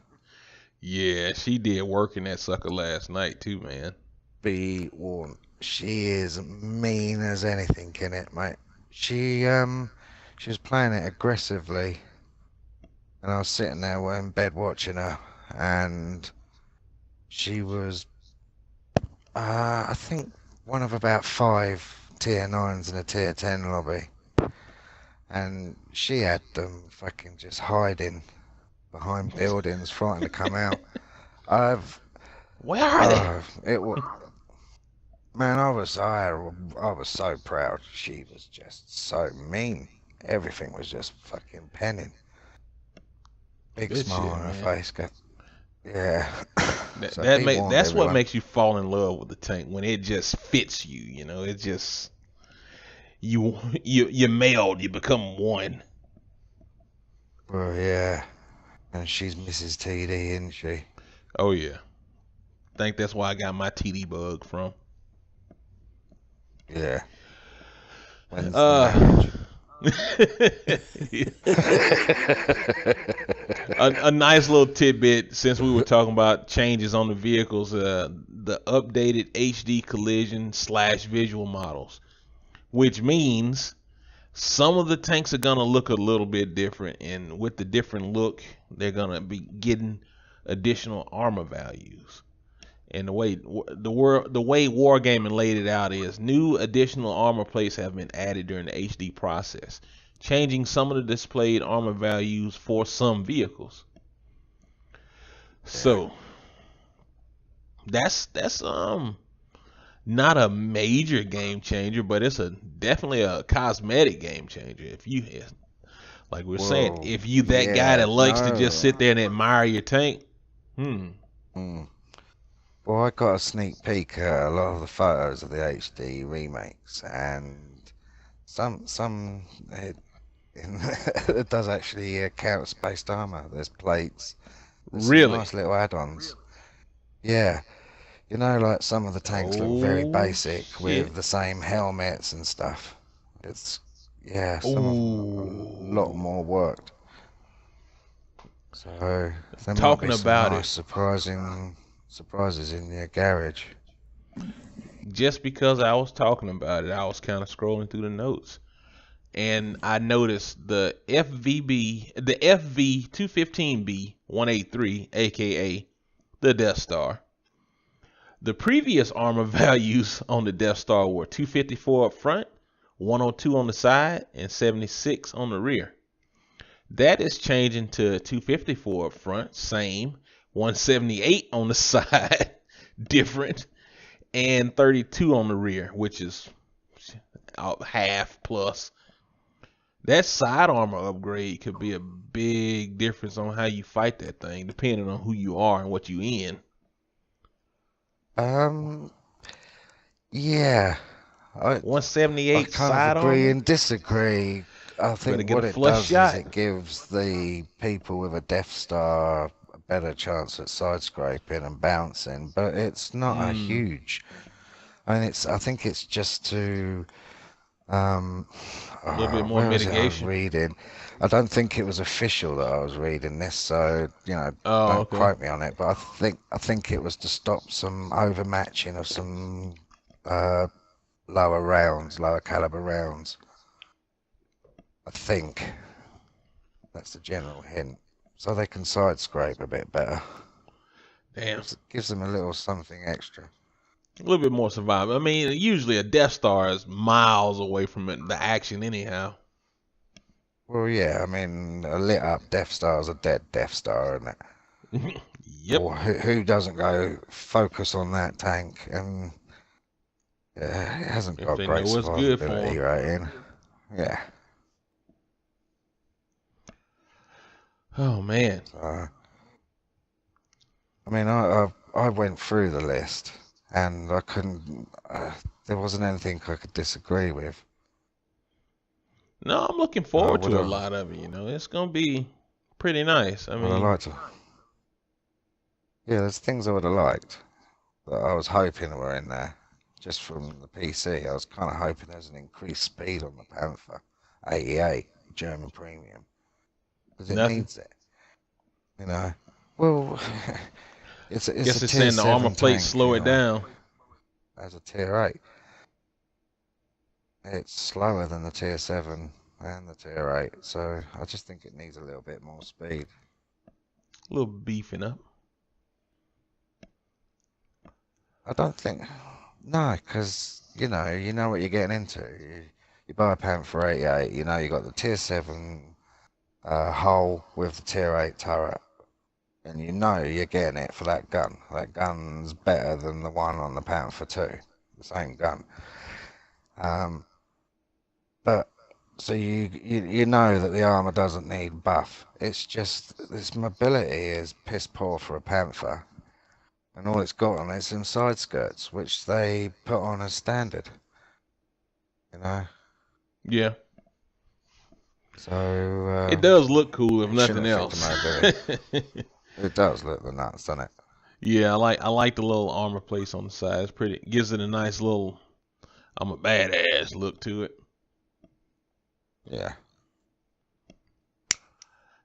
Yeah, she did work in that sucker last night too, man. Be warned. She is mean as anything in it, mate. She was playing it aggressively, and I was sitting there in bed watching her, and she was, I think, one of about 5 tier 9s in a tier 10 lobby, and she had them fucking just hiding behind buildings, frightened to come out. Where are they? Man, I was so proud. She was just so mean. Everything was just fucking penning. Big Good smile shit, on her man. face. Yeah. That's what makes you fall in love with the tank, when it just fits you. You know, it just you meld, you become one. Well, yeah. And she's Mrs. TD, isn't she? Oh yeah. I think that's why I got my TD bug from. Yeah. When's the marriage? A nice little tidbit since we were talking about changes on the vehicles, the updated HD collision / visual models, which means some of the tanks are gonna look a little bit different, and with the different look, they're gonna be getting additional armor values. And the way Wargaming laid it out is new additional armor plates have been added during the HD process, changing some of the displayed armor values for some vehicles. So that's not a major game changer, but it's definitely a cosmetic game changer. If you, like we're saying, if you that guy that likes to just sit there and admire your tank, Well, I got a sneak peek at a lot of the photos of the HD remakes, and it does actually count spaced armor. There's plates. There's really nice little add-ons. Yeah. You know, like some of the tanks look very basic with the same helmets and stuff. It's, some of them a lot more worked. So there might be some nice surprises in your garage. Just because I was talking about it, I was kind of scrolling through the notes, and I noticed the FV215B 183, aka the Death Star. The previous armor values on the Death Star were 254 up front, 102 on the side, and 76 on the rear. That is changing to 254 up front, same, 178 on the side, different, and 32 on the rear, which is half plus. That side armor upgrade could be a big difference on how you fight that thing, depending on who you are and what you in. Yeah. 178 kind side of agree armor? and disagree. I think what it does is it gives the people with a Death Star a better chance at side scraping and bouncing, but it's not a huge. I mean, I think it's just to a little bit more mitigation. I was reading. I don't think it was official that I was reading this, so don't quote me on it. But I think it was to stop some overmatching of some lower caliber rounds. I think that's the general hint, so they can side scrape a bit better. Damn, gives them a little something extra. A little bit more survival. I mean, usually a Death Star is miles away from the action anyhow. Well, yeah, I mean, a lit up Death Star is a dead Death Star, isn't it? Yep. Or who doesn't go focus on that tank? And it hasn't got great survivability rating. Yeah. Oh man. I mean, I went through the list, and I couldn't. There wasn't anything I could disagree with. No, I'm looking forward to a lot of it. It's gonna be pretty nice. I mean, I'd like to. Yeah, there's things I would have liked that I was hoping were in there. Just from the PC, I was kind of hoping there's an increased speed on the Panther 88 German Premium, because it needs it. Well, it's a guess tier it's saying the armor plate slow it down. As a tier 8. It's slower than the tier 7 and the tier 8, so I just think it needs a little bit more speed. A little beefing up. I don't think... No, because, you know what you're getting into. You buy a Panther 88, you got the tier 7 hull with the tier 8 turret, and you're getting it for that gun. That gun's better than the one on the Panther 2, the same gun. But so you know that the armor doesn't need buff. It's just this mobility is piss poor for a Panther, and all it's got on it is some side skirts, which they put on as standard. Yeah. So it does look cool, if nothing else. It does look the nuts, doesn't it? Yeah, I like the little armor plates on the side. It's pretty. Gives it a nice little I'm a badass look to it. Yeah.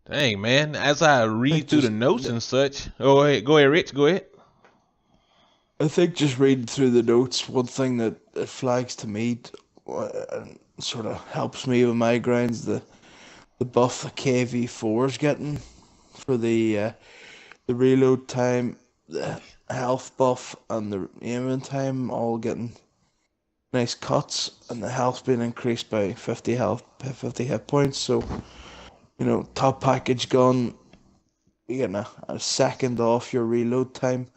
Dang, man. As I read through the just notes and such. Oh, go ahead, Rich. Go ahead. I think just reading through the notes, one thing that it flags to me and sort of helps me with migraines, the buff the KV4 is getting for the reload time, the health buff, and the aiming time all getting nice cuts, and the health being increased by 50 hit points. So top package gun, you're getting a second off your reload time.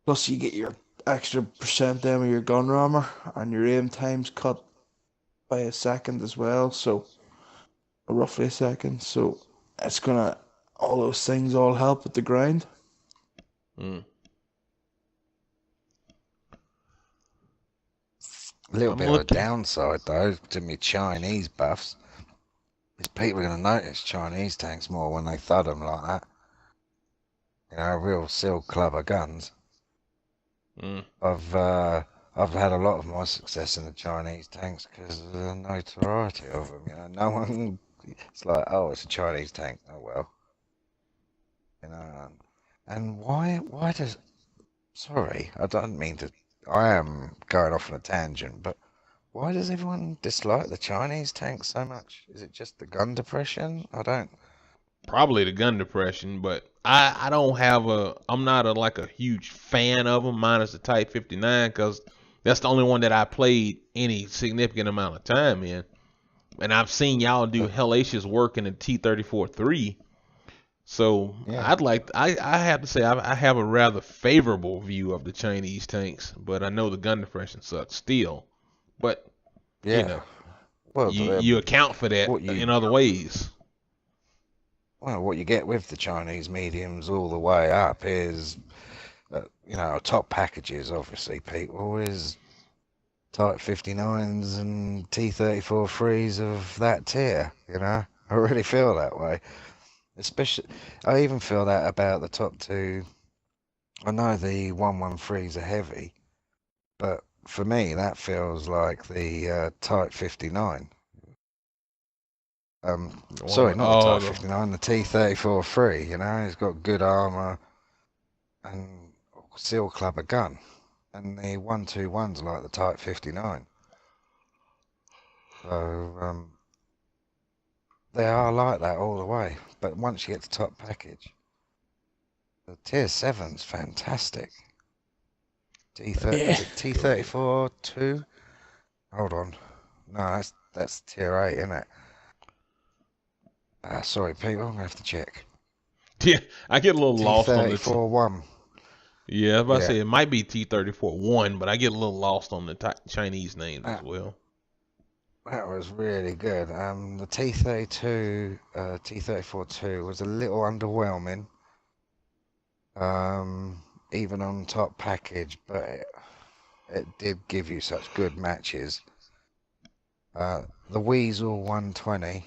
Plus, you get your extra percent down with your gun rammer, and your aim time's cut by a second as well. So, roughly a second. So, it's gonna, all those things all help with the grind. Mm. A little I'm bit of a looking. downside, though, to me Chinese buffs is people are going to notice Chinese tanks more when they thud them like that. Real seal clubber guns. Mm. I've had a lot of my success in the Chinese tanks because of the notoriety of them. No one. It's like, oh, it's a Chinese tank. Oh well. And why does? Sorry, I don't mean to. I am going off on a tangent, but why does everyone dislike the Chinese tanks so much? Is it just the gun depression? I don't. Probably the gun depression, but I don't have I'm not like a huge fan of them, minus the Type 59, because that's the only one that I played any significant amount of time in. And I've seen y'all do hellacious work in the T-34-3. So Yeah. I have to say I have a rather favorable view of the Chinese tanks, but I know the gun depression sucks still. But Yeah. Well, you account for that in other ways. Well, what you get with the Chinese mediums all the way up is, top packages, obviously, people, is Type 59s and T-34-3s of that tier, I really feel that way. Especially, I even feel that about the top two. I know the 113s are heavy, but for me, that feels like the Type 59. Sorry, not the Type 59, the T-34-3, he's got good armor and seal clubber gun. And the 121's like the Type 59. So, they are like that all the way. But once you get to top package, the tier 7's fantastic. T-34 2? Hold on. No, that's tier 8, isn't it? Sorry, people, I'm going to have to check. Yeah, I get a little lost on the T-34 1. Yeah, I was about to say it might be T-34 1, but I get a little lost on the Chinese names as well. That was really good. The T-32, T-34 2 was a little underwhelming. Even on top package, but it did give you such good matches. The Weasel 120,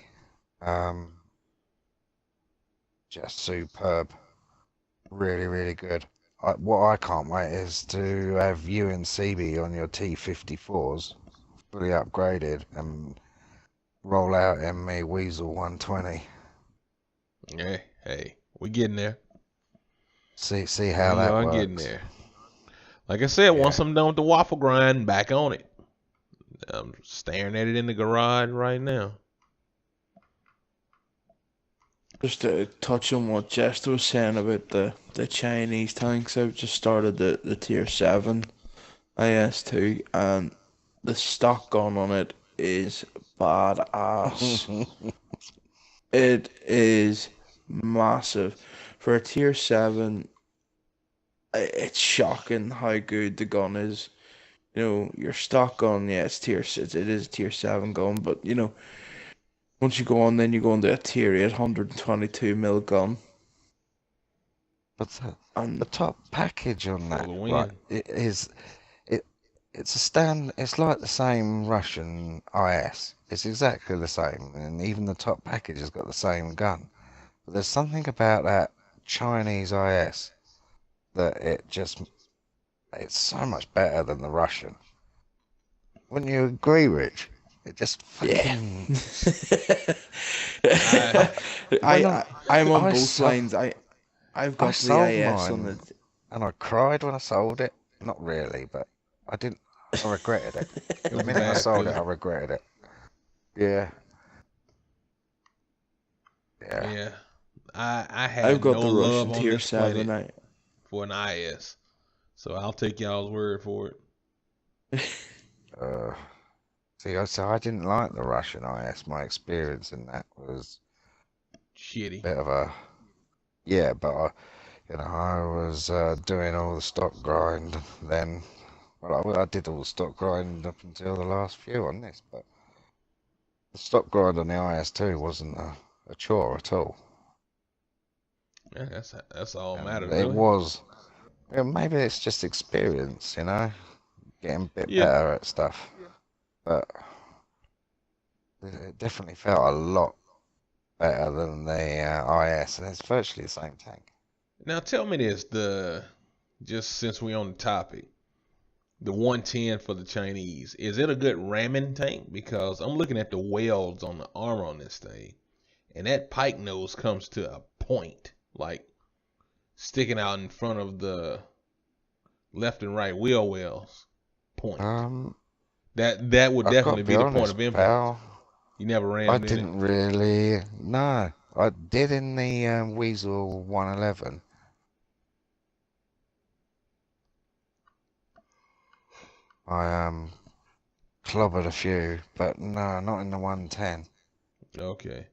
just superb. Really, really good. What I can't wait is to have you and CB on your T-54s, fully upgraded, and roll out in me Weasel 120. Yeah, hey, we're getting there. See how that works. Getting there. Like I said, once I'm done with the waffle grind, back on it. I'm staring at it in the garage right now. Just to touch on what Jester was saying about the Chinese tanks, I've just started the tier 7 IS2, and the stock gun on it is badass. It is massive. For a tier 7, it's shocking how good the gun is. Your stock gun, yeah, it is a tier 7 gun, but once you go on, then you go into a tier 8 122mm gun. But the top package on that, right, it's like the same Russian IS. It's exactly the same, and even the top package has got the same gun. But there's something about that Chinese IS that it's so much better than the Russian. Wouldn't you agree, Rich? It just Yeah. fucking... I'm on I both so- lines. I've got the sold IS on mine, it. and I cried when I sold it. Not really, but I didn't. I regretted it. It The was minute I bad sold it, I feeling. regretted it. Yeah. Yeah. Yeah. I I've had got no the love Russian on Tier this planet 7. for an IS. So I'll take y'all's word for it. See, I didn't like the Russian IS. My experience in that was Shitty. a bit of a... Yeah, but I was doing all the stock grind then. Well, I did all the stock grind up until the last few on this, but the stock grind on the IS2 wasn't a chore at all. Yeah, that's all that matters, It really. was... Yeah, maybe it's just experience, getting a bit better at stuff. But it definitely felt a lot better than the IS, and it's virtually the same tank. Now tell me this, just since we're on the topic, the 110 for the Chinese, is it a good ramming tank? Because I'm looking at the welds on the armor on this thing, and that pike nose comes to a point, like sticking out in front of the left and right wheel wells. Point. That would definitely be the point of impact. Pal, You never rammed I in didn't it? really. No, I did in the Weasel 111. I clobbered a few, but no, not in the 110. Okay.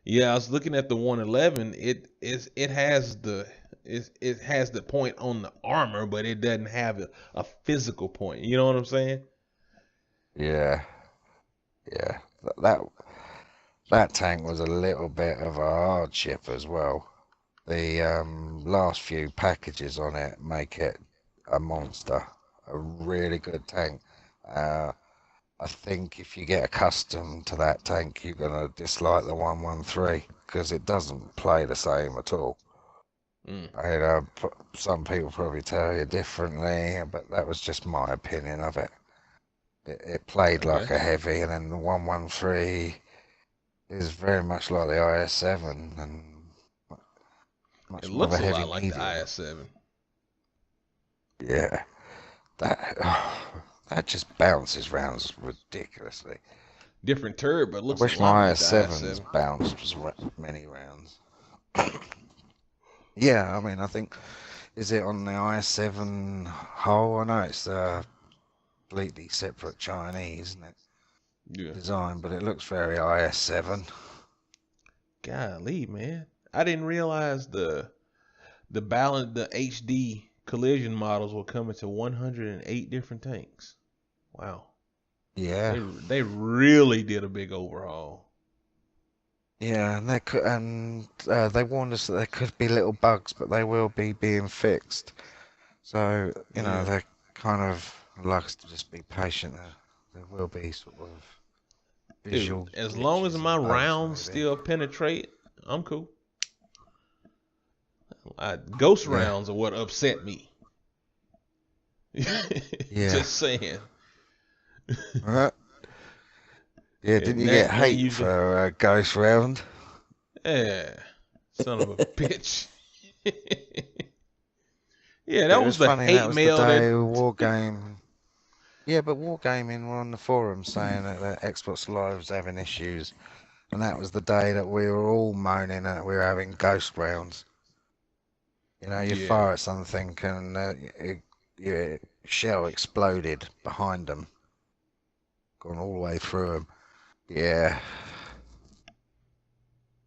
Yeah, I was looking at the 111. It has the point on the armor, but it doesn't have a physical point. You know what I'm saying? Yeah, yeah. That tank was a little bit of a hardship as well. The last few packages on it make it a monster, a really good tank. I think if you get accustomed to that tank, you're gonna dislike the 113 because it doesn't play the same at all. Some people probably tell you differently, but that was just my opinion of it. It played like a heavy, and then the 113 is very much like the IS7 and much It more of looks a a heavy lot like medium. the IS7. Yeah, that just bounces rounds ridiculously. Different turd, but I looks wish a lot my like the IS7's IS7. bounced as many rounds. Yeah, I mean, I think, is it on the IS7 hull? I know it's completely separate Chinese, isn't it? Yeah. Design, but it looks very IS7. Golly, man. I didn't realize the HD collision models were coming to 108 different tanks. Wow. Yeah. They really did a big overhaul. Yeah, and they warned us that there could be little bugs, but they will be being fixed. So, they're kind of like us to just be patient. There will be sort of visual Dude, as long as glitches my and bugs, rounds maybe. still penetrate, I'm cool. Ghost rounds are what upset me. Just saying. Yeah, didn't you get hate for Ghost Round? Yeah, son of a bitch. Yeah, that was the funny, hate that was mail. The day Wargame. Yeah, but Wargaming were on the forum saying that Xbox Live was having issues, and that was the day that we were all moaning that we were having Ghost Rounds. You fire at something and your shell exploded behind them, gone all the way through them. Yeah.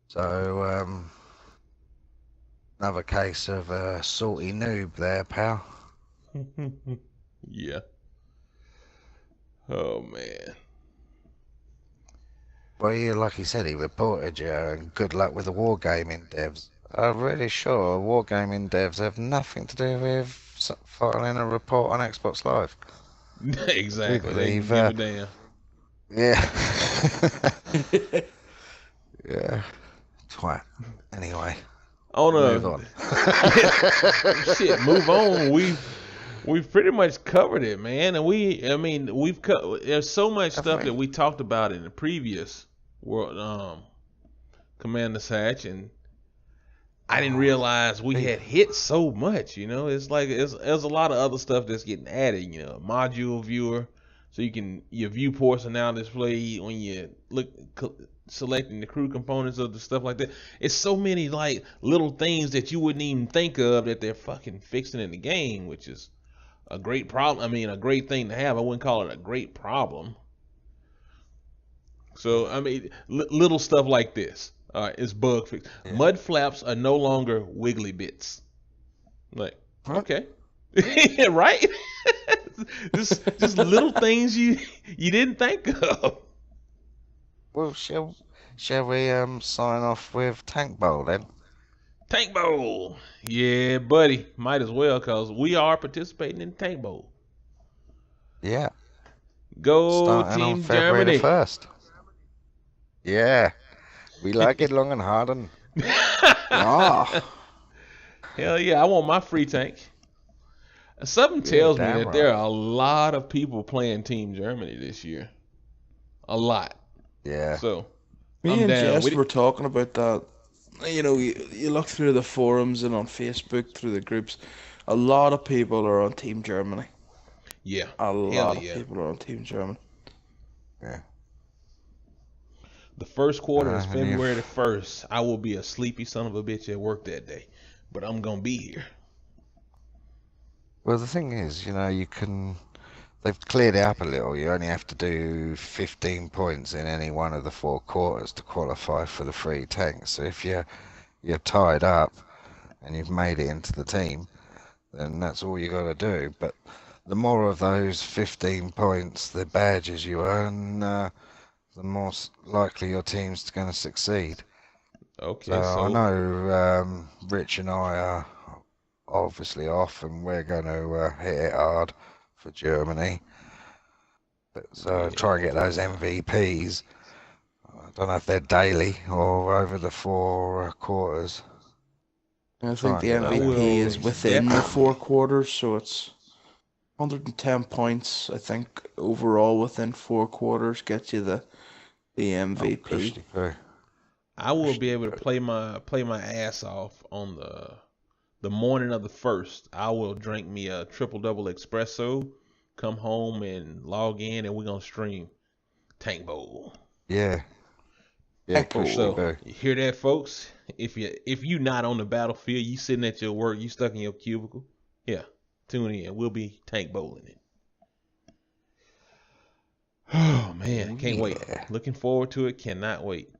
So, another case of a salty noob there, pal. Yeah. Oh, man. Well, like he said, he reported you, and good luck with the wargaming devs. I'm really sure wargaming devs have nothing to do with filing a report on Xbox Live. Exactly. They give a damn. Yeah. Yeah. Twat. Anyway. Move on. Shit, move on. We've pretty much covered it, man. And there's so much stuff that we talked about in the previous world Commander's Hatch, and I didn't realize we had hit so much. It's like there's a lot of other stuff that's getting added. Module viewer, so your viewports are now displayed when you selecting the crew components of the stuff like that. It's so many like little things that you wouldn't even think of that they're fucking fixing in the game, which is a great problem. I mean, a great thing to have. I wouldn't call it a great problem. So little stuff like this. It's bug fix. Yeah. Mud flaps are no longer wiggly bits. Like, okay, right? just little things you didn't think of. Well, shall we sign off with Tankbowl then? Tankbowl, yeah, buddy. Might as well, cause we are participating in Tankbowl. Yeah. Go Starting Team on February Germany. 1st. Yeah. We like it long and hard and Hell yeah, I want my free tank. Something tells me that there are a lot of people playing Team Germany this year. A lot. Yeah. So me and Jess were talking about that. You look through the forums and on Facebook through the groups, a lot of people are on Team Germany. Yeah. A lot of people are on Team Germany. Yeah. The first quarter is February the 1st. I will be a sleepy son of a bitch at work that day, but I'm gonna be here. Well, the thing is, they've cleared it up a little. You only have to do 15 points in any one of the 4 quarters to qualify for the free tank. So if you're tied up and you've made it into the team, then that's all you got to do. But the more of those 15 points, the badges you earn, the more likely your team's going to succeed. Okay, so I know Rich and I are obviously off, and we're going to hit it hard for Germany. But try and get those MVPs. I don't know if they're daily or over the 4 quarters. I think the MVP is within the 4 quarters, so it's 110 points. I think overall within 4 quarters gets you the MVP. I will be able to play my ass off on the morning of the 1st. I will drink me a triple double espresso, come home and log in, and we're gonna stream Tankbowl. Yeah. Tankbowl. So you hear that, folks? If you not on the battlefield, you sitting at your work, you stuck in your cubicle, yeah, tune in. We'll be Tankbowling it. Oh man, can't wait. Looking forward to it. Cannot wait.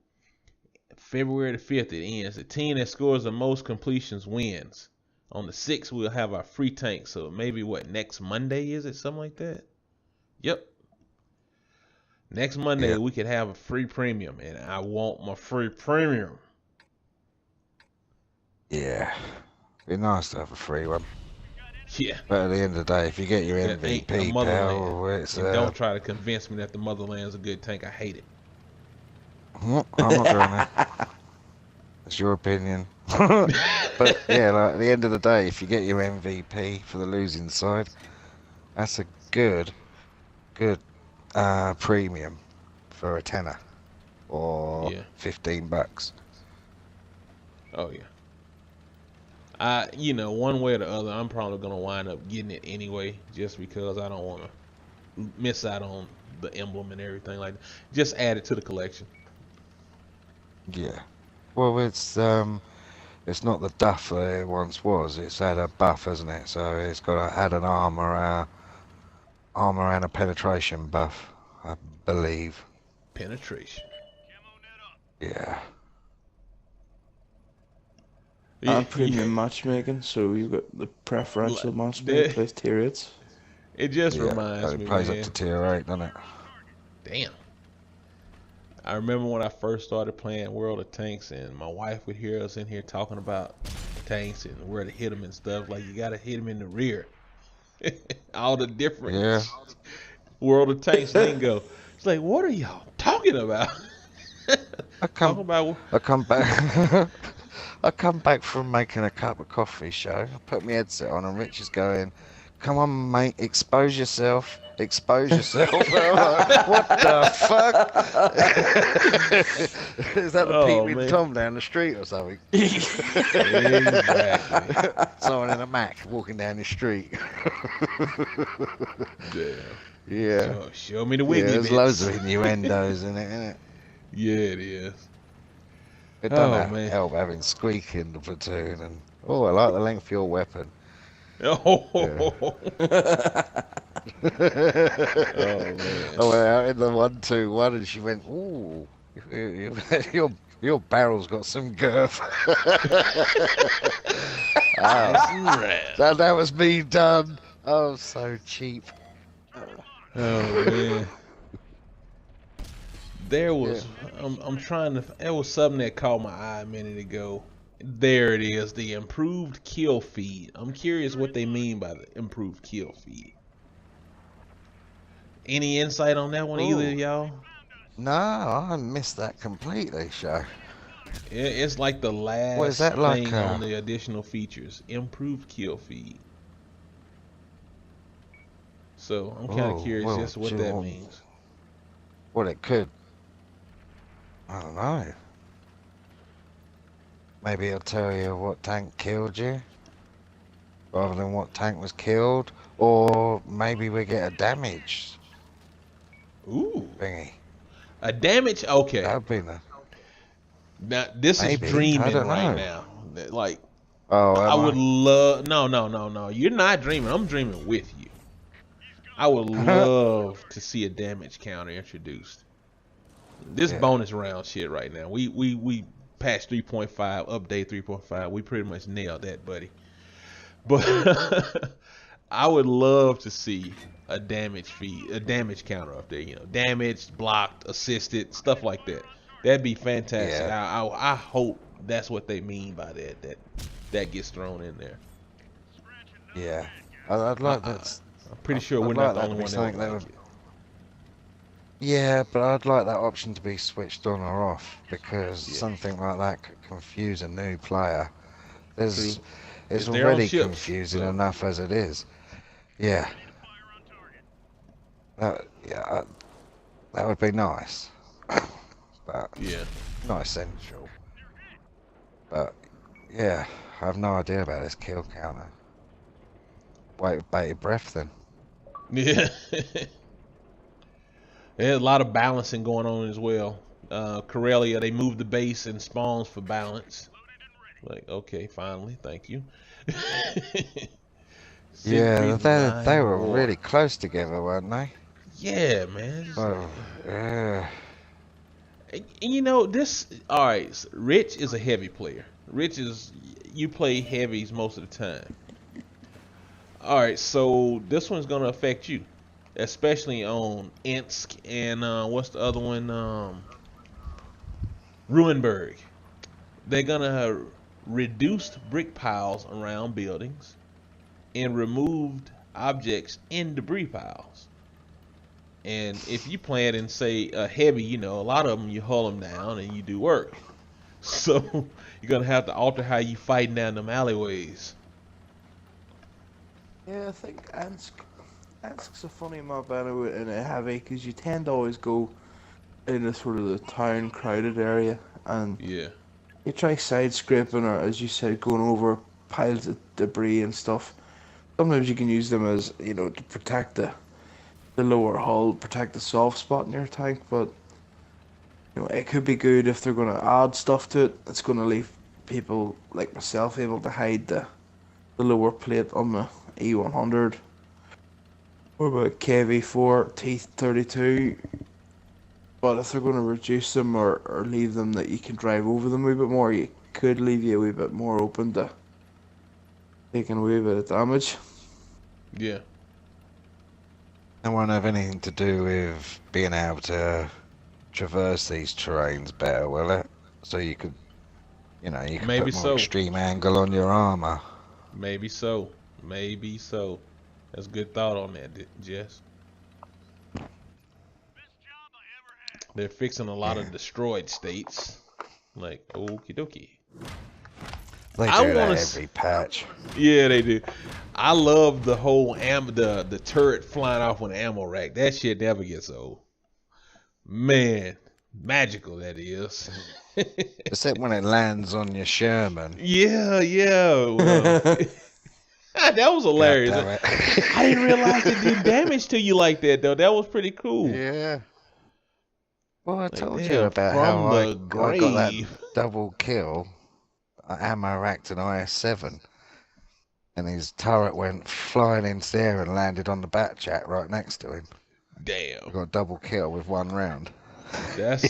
February the 5th it ends. The team that scores the most completions wins. On the 6th we'll have our free tank. So maybe next Monday is it? Something like that? Yep. Next Monday we could have a free premium, and I want my free premium. Yeah. Be nice to have a free one. Yeah. But at the end of the day, if you get your MVP, pal, it's... don't try to convince me that the Motherland's a good tank. I hate it. I'm not doing that. That's your opinion. But yeah, at the end of the day, if you get your MVP for the losing side, that's a good premium for a tenner or $15. Oh yeah. One way or the other, I'm probably gonna wind up getting it anyway, just because I don't want to miss out on the emblem and everything like that. Just add it to the collection. Yeah. Well, it's not the duff that it once was. It's had a buff, hasn't it? So it's had an armor and a penetration buff, I believe. Penetration. Yeah. And premium matchmaking, so you've got the preferential matchmaking plays tier 8s. It just reminds me, it plays up to tier 8, doesn't it? Damn. I remember when I first started playing World of Tanks, and my wife would hear us in here talking about tanks and where to hit them and stuff. Like, you gotta hit them in the rear. All the different World of Tanks lingo. It's like, what are y'all talking about? I come back. I come back from making a cup of coffee show. I put my headset on, and Rich is going, come on, mate, expose yourself. Expose yourself. What the fuck? Is that the Oh, Pete and man. Tom down the street or something? Exactly. Someone in a Mac walking down the street. Damn. Yeah. Show me the Yeah, wiggly there's bits. loads of innuendos in it, innit? Yeah, it is. It Oh, doesn't man. help having Squeak in the platoon. And oh, I like the length of your weapon. Oh, Oh, man. I went out in the 1-2-1 and she went, ooh, your barrel's got some girth. That was me done. Oh, so cheap. Oh, man. There was, I'm trying to, there was something that caught my eye a minute ago. There it is, the improved kill feed. I'm curious what they mean by the improved kill feed. Any insight on that one, either of y'all? No, I missed that completely, Show. It's like the last What is that like, thing on the additional features. Improved kill feed. So I'm kind of curious just what that means. What it could. I don't know. Maybe it'll tell you what tank killed you, rather than what tank was killed, or maybe we get a damage thingy. A damage? Okay. That would be the... Now this Maybe. is dreaming I don't right know. now. Like, I would love. No. You're not dreaming. I'm dreaming with you. I would love to see a damage counter introduced. This bonus round shit right now. We patched 3.5, update 3.5. We pretty much nailed that, buddy. But I would love to see a damage counter up there. You know, damaged, blocked, assisted, stuff like that. That'd be fantastic. Yeah. I hope that's what they mean by that gets thrown in there. Yeah. I'd like that. I'm pretty sure we're not the only one that would like it. Yeah, but I'd like that option to be switched on or off, because something like that could confuse a new player. It's already confusing enough as it is. Yeah. That would be nice. But not essential. But yeah, I have no idea about this kill counter. Wait with bated breath then. Yeah. There's a lot of balancing going on as well. Corellia, they moved the base and spawns for balance. Like, okay, finally, thank you. Yeah, they were really close together, weren't they? Yeah, man. Yeah. And you know, all right, Rich is a heavy player. You play heavies most of the time. All right, so this one's going to affect you, especially on Insk and what's the other one? Ruinberg. They're going to have reduced brick piles around buildings and removed objects in debris piles. And if you plant in, say, a heavy, you know, a lot of them, you hull them down and you do work. So you're going to have to alter how you fighting down them alleyways. Yeah, I think Ansk's a funny map anyway in a heavy, because you tend to always go in a sort of the town crowded area, and you try side scraping, or as you said, going over piles of debris and stuff. Sometimes you can use them as, you know, to protect the lower hull, protect the soft spot in your tank, but you know, it could be good if they're going to add stuff to it. It's going to leave people like myself able to hide the lower plate on the E100 or about KV4 T32, but if they're going to reduce them or leave them that you can drive over them a wee bit more, you could leave you a wee bit more open to taking a wee bit of damage. Yeah. It won't have anything to do with being able to traverse these terrains better, will it? So you could, you know, you can put more extreme angle on your armor. Maybe so. That's a good thought on that, Jess. They're fixing a lot of destroyed states. Like, okie dokie. They I do that wanna every patch. Yeah, they do. I love the whole the turret flying off with an ammo rack. That shit never gets old. Man, magical that is. Except when it lands on your Sherman. Yeah. Well, that was hilarious. God damn it. I didn't realize it did damage to you like that though. That was pretty cool. Yeah. Well, I told you damn, about from how I the got that grave. double kill, ammo racked an IS-7, and his turret went flying into the air and landed on the bat jack right next to him. Damn. I got a double kill with one round. That's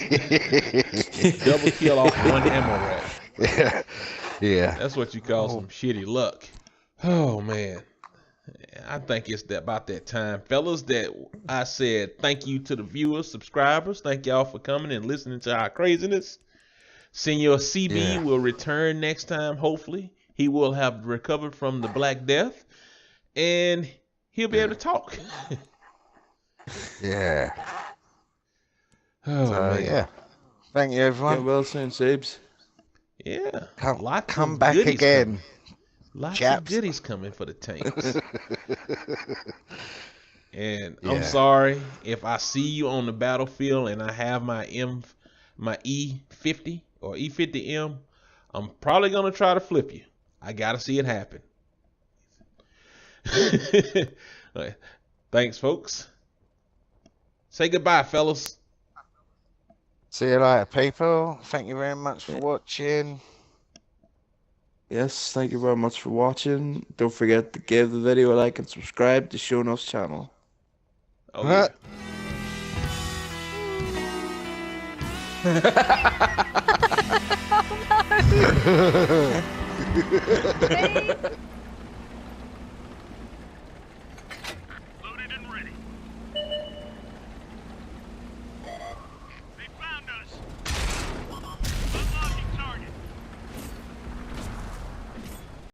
double kill off one ammo rack. Yeah. That's what you call some shitty luck. Oh man. I think it's about that time, fellas, that I said thank you to the viewers, subscribers. Thank y'all for coming and listening to our craziness. Senor CB will return next time, hopefully. He will have recovered from the Black Death, and he'll be able to talk. Yeah. Oh, man. Yeah. Thank you, everyone. Get well soon, Sabes. Yeah. Come back again. Lots chaps. of goodies coming for the tanks. And Yeah. I'm sorry if I see you on the battlefield and I have my E50 or E50M. I'm probably gonna try to flip you. I gotta see it happen. Thanks, folks. Say goodbye, fellas. See you later, people. Thank you very much for watching. Yes, thank you very much for watching. Don't forget to give the video a like and subscribe to Show Notes channel. Oh, yeah. Oh no!